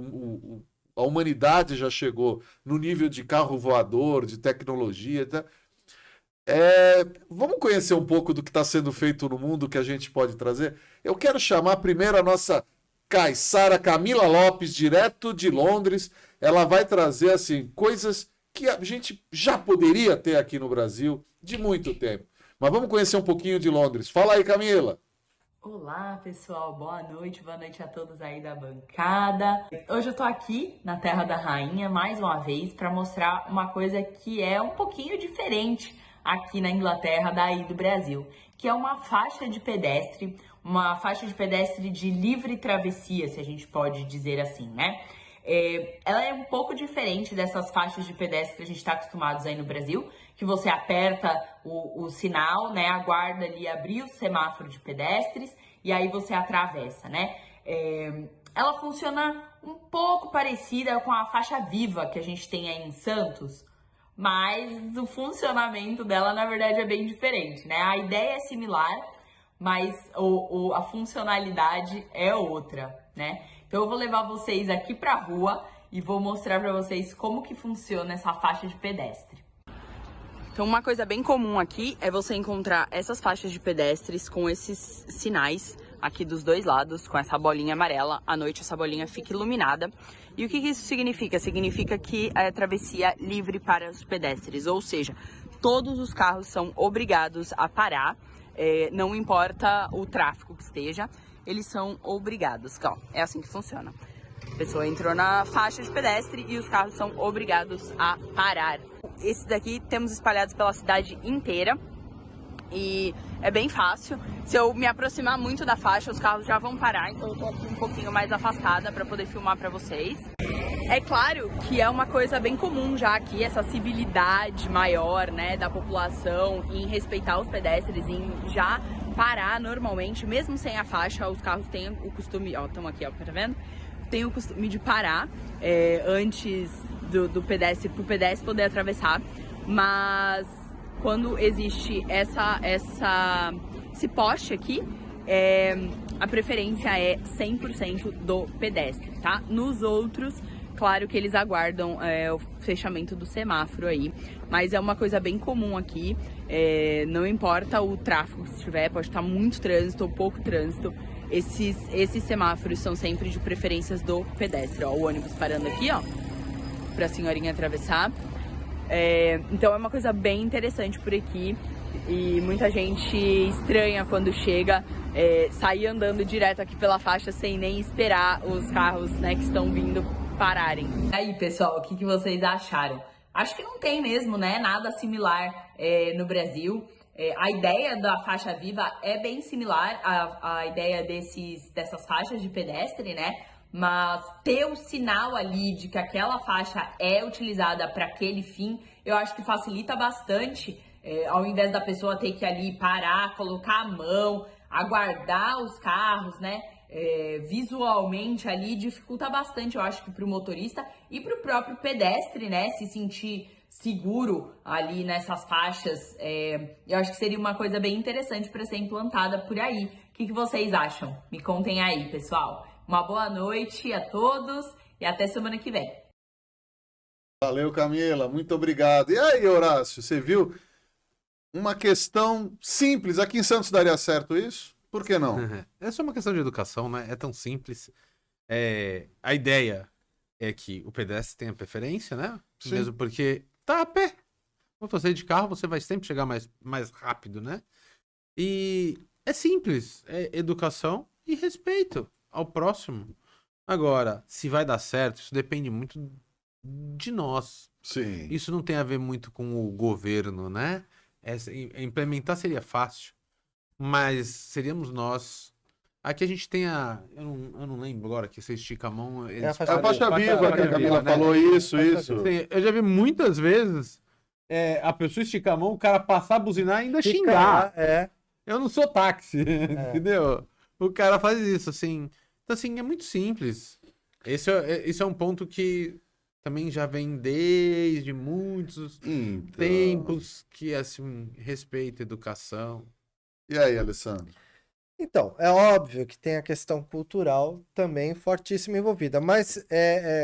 a humanidade já chegou no nível de carro voador, de tecnologia, tá? Vamos conhecer um pouco do que está sendo feito no mundo que a gente pode trazer? Eu quero chamar primeiro a nossa caiçara Camila Lopes, direto de Londres. Ela vai trazer assim coisas que a gente já poderia ter aqui no Brasil de muito tempo. Mas vamos conhecer um pouquinho de Londres. Fala aí, Camila. Olá, pessoal. Boa noite a todos aí da bancada. Hoje eu tô aqui na Terra da Rainha mais uma vez para mostrar uma coisa que é um pouquinho diferente aqui na Inglaterra, daí do Brasil, que é uma faixa de pedestre de livre travessia, se a gente pode dizer assim, né? Ela é um pouco diferente dessas faixas de pedestre que a gente está acostumados aí no Brasil, que você aperta o sinal, né? Aguarda ali abrir o semáforo de pedestres e aí você atravessa, né? Ela funciona um pouco parecida com a faixa viva que a gente tem aí em Santos, mas o funcionamento dela, na verdade, é bem diferente, né? A ideia é similar, mas a funcionalidade é outra, né? Então eu vou levar vocês aqui pra rua e vou mostrar pra vocês como que funciona essa faixa de pedestre. Então uma coisa bem comum aqui é você encontrar essas faixas de pedestres com esses sinais aqui dos dois lados, com essa bolinha amarela. À noite essa bolinha fica iluminada. E o que isso significa? Significa que é travessia livre para os pedestres, ou seja, todos os carros são obrigados a parar, não importa o tráfego que esteja, eles são obrigados. Ó, é assim que funciona. A pessoa entrou na faixa de pedestre e os carros são obrigados a parar. Esses daqui temos espalhados pela cidade inteira e é bem fácil. Se eu me aproximar muito da faixa, os carros já vão parar, então eu tô aqui um pouquinho mais afastada para poder filmar para vocês. É claro que é uma coisa bem comum já aqui, essa civilidade maior, né, da população em respeitar os pedestres, em já parar normalmente, mesmo sem a faixa, os carros têm o costume, ó, estão aqui, ó, tá vendo? Tem o costume de parar antes do pedestre, pro pedestre poder atravessar, mas quando existe esse poste aqui, a preferência é 100% do pedestre, tá? Nos outros, claro que eles aguardam o fechamento do semáforo aí, mas é uma coisa bem comum aqui, não importa o tráfego que estiver, pode estar muito trânsito ou pouco trânsito, esses semáforos são sempre de preferências do pedestre, ó, o ônibus parando aqui, ó, pra senhorinha atravessar. Então é uma coisa bem interessante por aqui e muita gente estranha quando chega, sair andando direto aqui pela faixa sem nem esperar os carros, né, que estão vindo pararem. E aí, pessoal, o que vocês acharam? Acho que não tem mesmo, né, nada similar no Brasil. A ideia da faixa viva é bem similar à ideia dessas faixas de pedestre, né? Mas ter o sinal ali de que aquela faixa é utilizada para aquele fim, eu acho que facilita bastante, ao invés da pessoa ter que ali parar, colocar a mão, aguardar os carros, né? Visualmente ali dificulta bastante, eu acho que para o motorista e para o próprio pedestre, né? Se sentir seguro ali nessas faixas, eu acho que seria uma coisa bem interessante para ser implantada por aí. O que vocês acham? Me contem aí, pessoal. Uma boa noite a todos e até semana que vem. Valeu, Camila. Muito obrigado. E aí, Horácio, você viu? Uma questão simples. Aqui em Santos daria certo isso? Por que não? É só uma questão de educação, né? É tão simples. A ideia é que o pedestre tenha preferência, né? Sim. Mesmo porque tá a pé. Quando você ir de carro, você vai sempre chegar mais rápido, né? E é simples. É educação e respeito ao próximo. Agora, se vai dar certo, isso depende muito de nós. Sim. Isso não tem a ver muito com o governo, né? Implementar seria fácil, mas seríamos nós. Aqui a gente tem eu não lembro agora que você estica a mão. É a faixa A faixa viva, que a Camila né? falou isso. Sim, eu já vi muitas vezes a pessoa esticar a mão, o cara passar, buzinar e ainda xingar. Eu não sou táxi, entendeu? O cara faz isso, assim. Então, assim, é muito simples. Esse é um ponto que também já vem desde muitos tempos, que, assim, respeito, educação. E aí, Alessandro? Então, é óbvio que tem a questão cultural também fortíssima envolvida, mas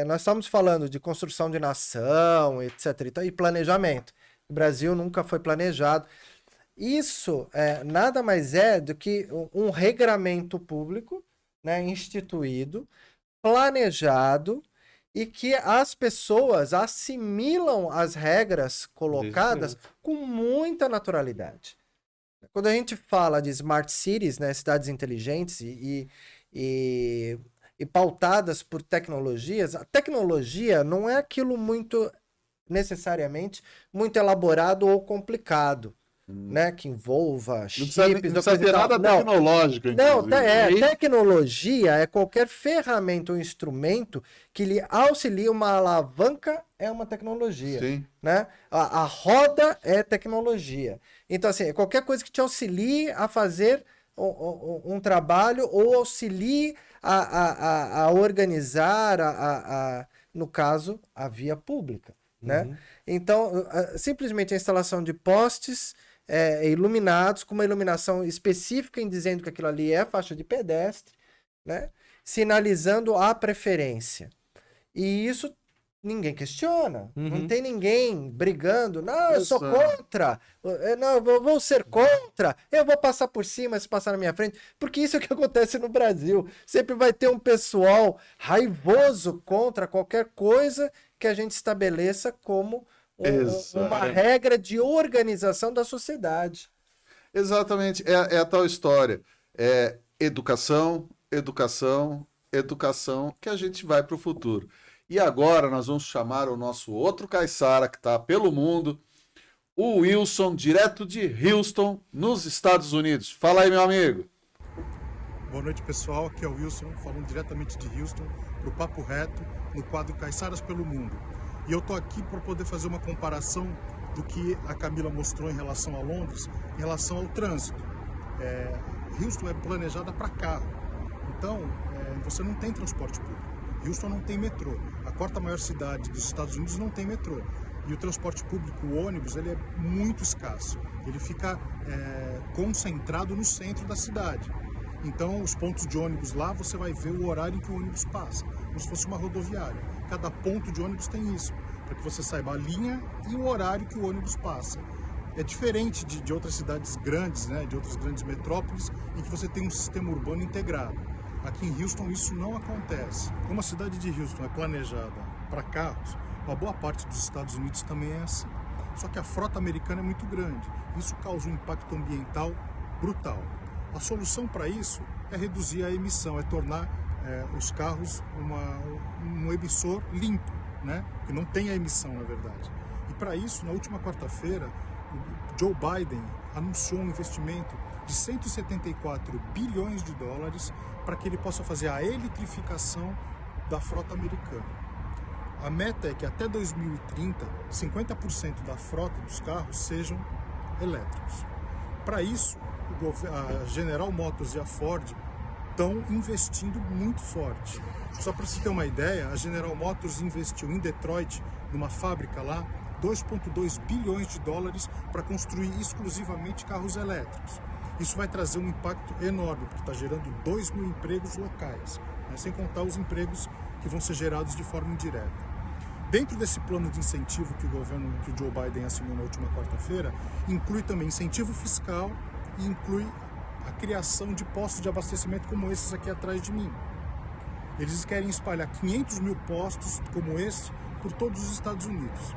nós estamos falando de construção de nação, etc. E planejamento. O Brasil nunca foi planejado. Isso nada mais é do que um regramento público, né, instituído, planejado, e que as pessoas assimilam as regras colocadas com muita naturalidade. Quando a gente fala de smart cities, né, cidades inteligentes e pautadas por tecnologias, a tecnologia não é aquilo muito necessariamente muito elaborado ou complicado, né, que envolva chips, não precisa ter nada tecnológico, inclusive. Tecnologia é qualquer ferramenta ou instrumento que lhe auxilia. Uma alavanca é uma tecnologia. Sim. Né? A roda é tecnologia. Então, assim, qualquer coisa que te auxilie a fazer um trabalho ou auxilie a organizar, no caso, a via pública. Né? Então, simplesmente a instalação de postes iluminados, com uma iluminação específica em dizendo que aquilo ali é faixa de pedestre, né? Sinalizando a preferência. E isso ninguém questiona. Não tem ninguém brigando. Não, eu sou contra. Não, eu vou ser contra. Eu vou passar por cima se passar na minha frente. Porque isso é o que acontece no Brasil. Sempre vai ter um pessoal raivoso contra qualquer coisa que a gente estabeleça como uma regra de organização da sociedade. Exatamente. É a tal história. É educação, educação, educação, que a gente vai para o futuro. E agora nós vamos chamar o nosso outro caiçara que está pelo mundo, o Wilson, direto de Houston, nos Estados Unidos. Fala aí, meu amigo. Boa noite, pessoal. Aqui é o Wilson, falando diretamente de Houston, para o Papo Reto, no quadro Caiçaras pelo Mundo. E eu estou aqui para poder fazer uma comparação do que a Camila mostrou em relação a Londres, em relação ao trânsito. Houston é planejada para carro, então você não tem transporte público. Houston não tem metrô. A quarta maior cidade dos Estados Unidos não tem metrô. E o transporte público, o ônibus, ele é muito escasso. Ele fica concentrado no centro da cidade. Então, os pontos de ônibus lá, você vai ver o horário em que o ônibus passa, como se fosse uma rodoviária. Cada ponto de ônibus tem isso, para que você saiba a linha e o horário que o ônibus passa. É diferente de outras cidades grandes, né, de outras grandes metrópoles, em que você tem um sistema urbano integrado. Aqui em Houston isso não acontece. Como a cidade de Houston é planejada para carros, uma boa parte dos Estados Unidos também é assim. Só que a frota americana é muito grande. Isso causa um impacto ambiental brutal. A solução para isso é reduzir a emissão, é tornar os carros um emissor limpo, né? Que não tem a emissão, na verdade. E para isso, na última quarta-feira, o Joe Biden anunciou um investimento de 174 bilhões de dólares para que ele possa fazer a eletrificação da frota americana. A meta é que até 2030, 50% da frota dos carros sejam elétricos. Para isso, a General Motors e a Ford estão investindo muito forte. Só para você ter uma ideia, a General Motors investiu em Detroit, numa fábrica lá, 2,2 bilhões de dólares para construir exclusivamente carros elétricos. Isso vai trazer um impacto enorme, porque está gerando 2 mil empregos locais, né? Sem contar os empregos que vão ser gerados de forma indireta. Dentro desse plano de incentivo que o Joe Biden assinou na última quarta-feira, inclui também incentivo fiscal e inclui a criação de postos de abastecimento como esses aqui atrás de mim. Eles querem espalhar 500 mil postos como esse por todos os Estados Unidos.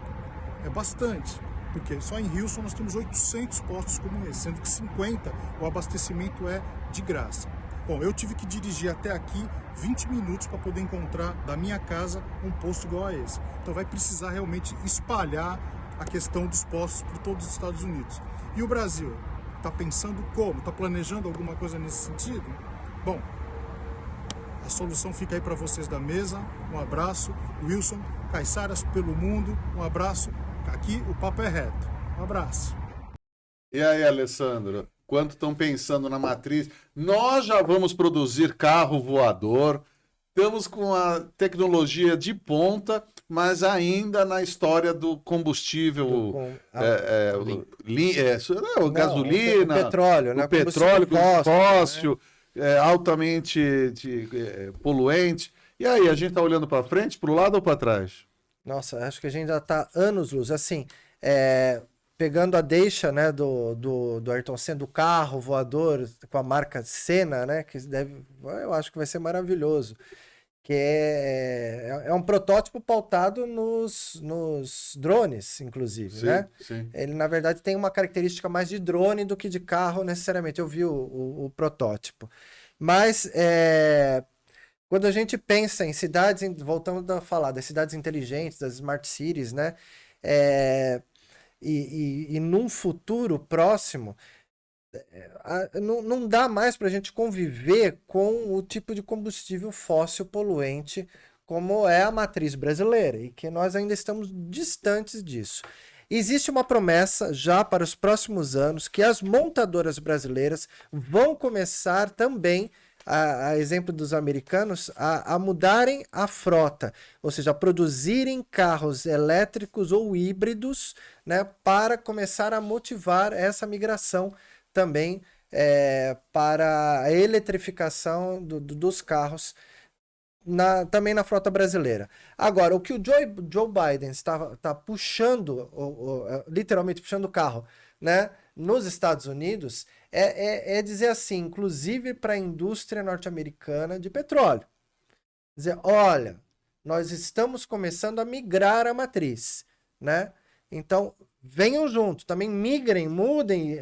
É bastante, porque só em Houston nós temos 800 postos como esse, sendo que 50 o abastecimento é de graça. Bom, eu tive que dirigir até aqui 20 minutos para poder encontrar da minha casa um posto igual a esse. Então vai precisar realmente espalhar a questão dos postos por todos os Estados Unidos. E o Brasil? Está pensando como? Está planejando alguma coisa nesse sentido? Bom, a solução fica aí para vocês da mesa. Um abraço. Wilson, Caiçaras pelo Mundo. Um abraço. Aqui o papo é reto. Um abraço. E aí, Alessandro? Quanto estão pensando na matriz? Nós já vamos produzir carro voador. Estamos com a tecnologia de ponta, mas ainda na história do combustível, gasolina, o petróleo, o né? petróleo fóssil, né? altamente poluente. E aí, a gente está olhando para frente, para o lado ou para trás? Nossa, acho que a gente já está anos-luz. Assim, pegando a deixa, né, do Ayrton Senna, do carro voador com a marca Senna, né, que eu acho que vai ser maravilhoso. Que é um protótipo pautado nos drones, inclusive, sim, né? Sim. Ele, na verdade, tem uma característica mais de drone do que de carro, necessariamente. Eu vi o protótipo. Mas, quando a gente pensa em cidades, voltando a falar das cidades inteligentes, das smart cities, né? E num futuro próximo, não dá mais para a gente conviver com o tipo de combustível fóssil poluente como é a matriz brasileira, e que nós ainda estamos distantes disso. Existe uma promessa já para os próximos anos que as montadoras brasileiras vão começar também a exemplo dos americanos, a mudarem a frota, ou seja, a produzirem carros elétricos ou híbridos, né, para começar a motivar essa migração também para a eletrificação dos carros também na frota brasileira. Agora, o que o Joe Biden está puxando, literalmente puxando o carro, né, nos Estados Unidos, é dizer assim, inclusive para a indústria norte-americana de petróleo. Dizer, olha, nós estamos começando a migrar a matriz, né? Então, venham junto, também migrem, mudem,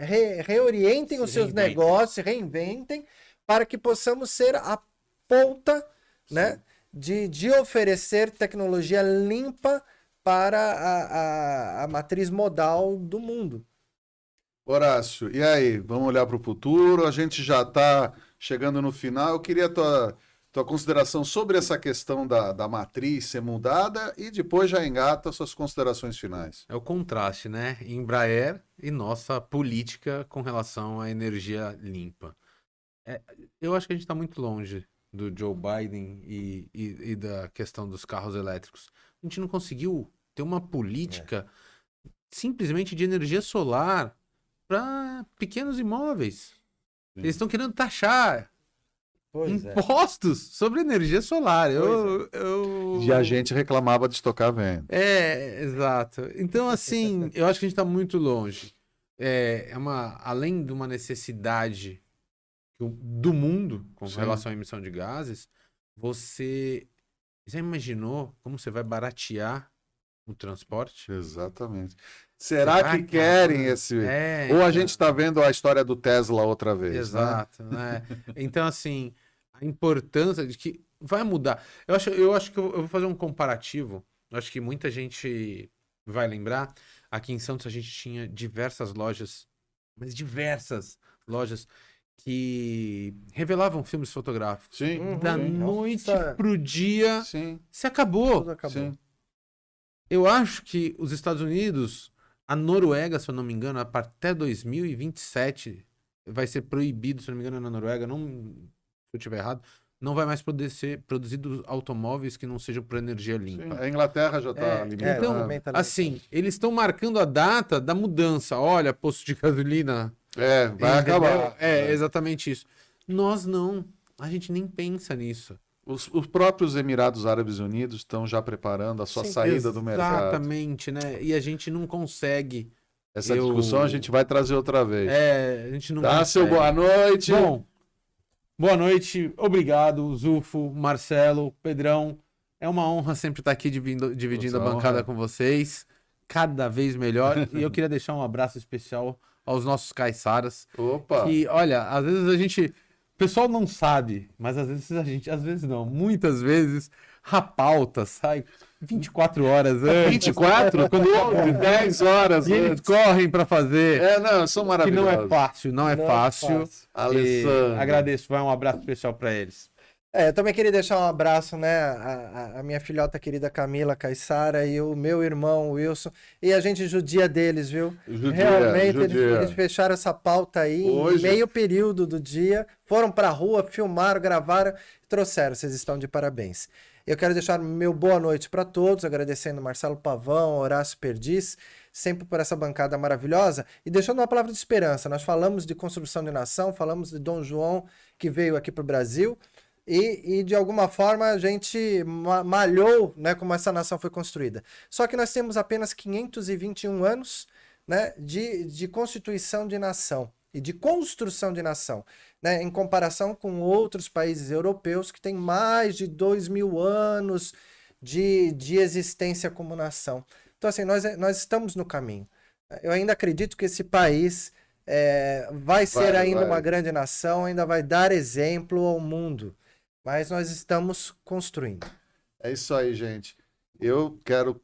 reorientem os seus negócios, reinventem, para que possamos ser a ponta, né, de oferecer tecnologia limpa para a matriz modal do mundo. Horácio, e aí? Vamos olhar para o futuro? A gente já está chegando no final. Eu queria tua consideração sobre essa questão da matriz ser mudada e depois já engata suas considerações finais. É o contraste, né? Embraer e nossa política com relação à energia limpa. Eu acho que a gente está muito longe do Joe Biden e da questão dos carros elétricos. A gente não conseguiu ter uma política simplesmente de energia solar para pequenos imóveis. Eles estão querendo taxar impostos sobre energia solar. E a gente reclamava de estocar vento. Exato. Então, assim, eu acho que a gente está muito longe. Além de uma necessidade do mundo com relação à emissão de gases, você já imaginou como você vai baratear o transporte? Exatamente. Será que querem esse... Ou a gente está vendo a história do Tesla outra vez, exato, né? Então, assim, a importância de que vai mudar. Eu acho que eu vou fazer um comparativo. Eu acho que muita gente vai lembrar. Aqui em Santos a gente tinha diversas lojas, mas diversas lojas que revelavam filmes fotográficos. Sim. Da noite pro dia, se acabou. Tudo acabou. Sim. Eu acho que os Estados Unidos, a Noruega, se eu não me engano, até 2027 vai ser proibido, se eu não me engano, na Noruega, se eu estiver errado, não vai mais poder ser produzidos automóveis que não sejam por energia limpa. Sim. A Inglaterra já está limitando. Então, assim, eles estão marcando a data da mudança. Olha, posto de gasolina... vai acabar. Exatamente isso. Nós não. A gente nem pensa nisso. Os próprios Emirados Árabes Unidos estão já preparando a sua saída do mercado. Exatamente, né? E a gente não consegue. Essa discussão a gente vai trazer outra vez. A gente não Dá consegue. seu boa noite. Bom, boa noite. Obrigado, Zufo, Marcelo, Pedrão. É uma honra sempre estar aqui dividindo a bancada com vocês. Cada vez melhor. E eu queria deixar um abraço especial aos nossos caiçaras. Opa! Que, olha, às vezes a gente... O pessoal não sabe, mas às vezes não, muitas vezes a pauta sai 24 horas antes. 24? Quando 10 horas e eles correm para fazer. Não, são maravilhosos. Que não é fácil, não é fácil. Alessandro. Agradeço, vai um abraço especial para eles. Eu também queria deixar um abraço, né, a minha filhota querida Camila Caiçara e o meu irmão Wilson, e a gente judia deles, viu? Realmente, eles fecharam essa pauta aí em meio período do dia, foram pra rua, filmaram, gravaram e trouxeram. Vocês estão de parabéns. Eu quero deixar meu boa noite para todos, agradecendo Marcelo Pavão, Horácio Perdiz, sempre por essa bancada maravilhosa, e deixando uma palavra de esperança. Nós falamos de construção de nação, falamos de Dom João, que veio aqui para o Brasil, e de alguma forma a gente malhou, né, como essa nação foi construída. Só que nós temos apenas 521 anos, né, de constituição de nação e de construção de nação, né, em comparação com outros países europeus que têm mais de 2.000 anos de existência como nação. Então, assim, nós estamos no caminho. Eu ainda acredito que esse país vai ser ainda uma grande nação, ainda vai dar exemplo ao mundo. Mas nós estamos construindo. É isso aí, gente. Eu quero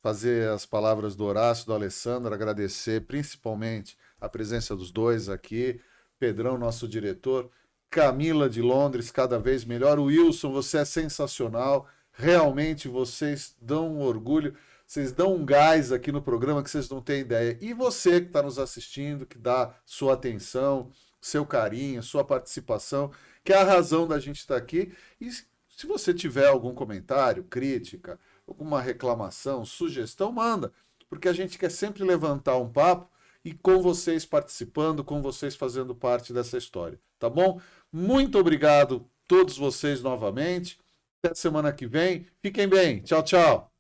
fazer as palavras do Horácio, do Alessandro, agradecer principalmente a presença dos dois aqui. Pedrão, nosso diretor. Camila de Londres, cada vez melhor. Wilson, você é sensacional. Realmente vocês dão um orgulho, vocês dão um gás aqui no programa que vocês não têm ideia. E você que está nos assistindo, que dá sua atenção, seu carinho, sua participação. que é a razão da gente estar aqui. E se você tiver algum comentário, crítica, alguma reclamação, sugestão, manda, porque a gente quer sempre levantar um papo e com vocês participando, com vocês fazendo parte dessa história, tá bom? Muito obrigado a todos vocês novamente. Até semana que vem. Fiquem bem. Tchau, tchau.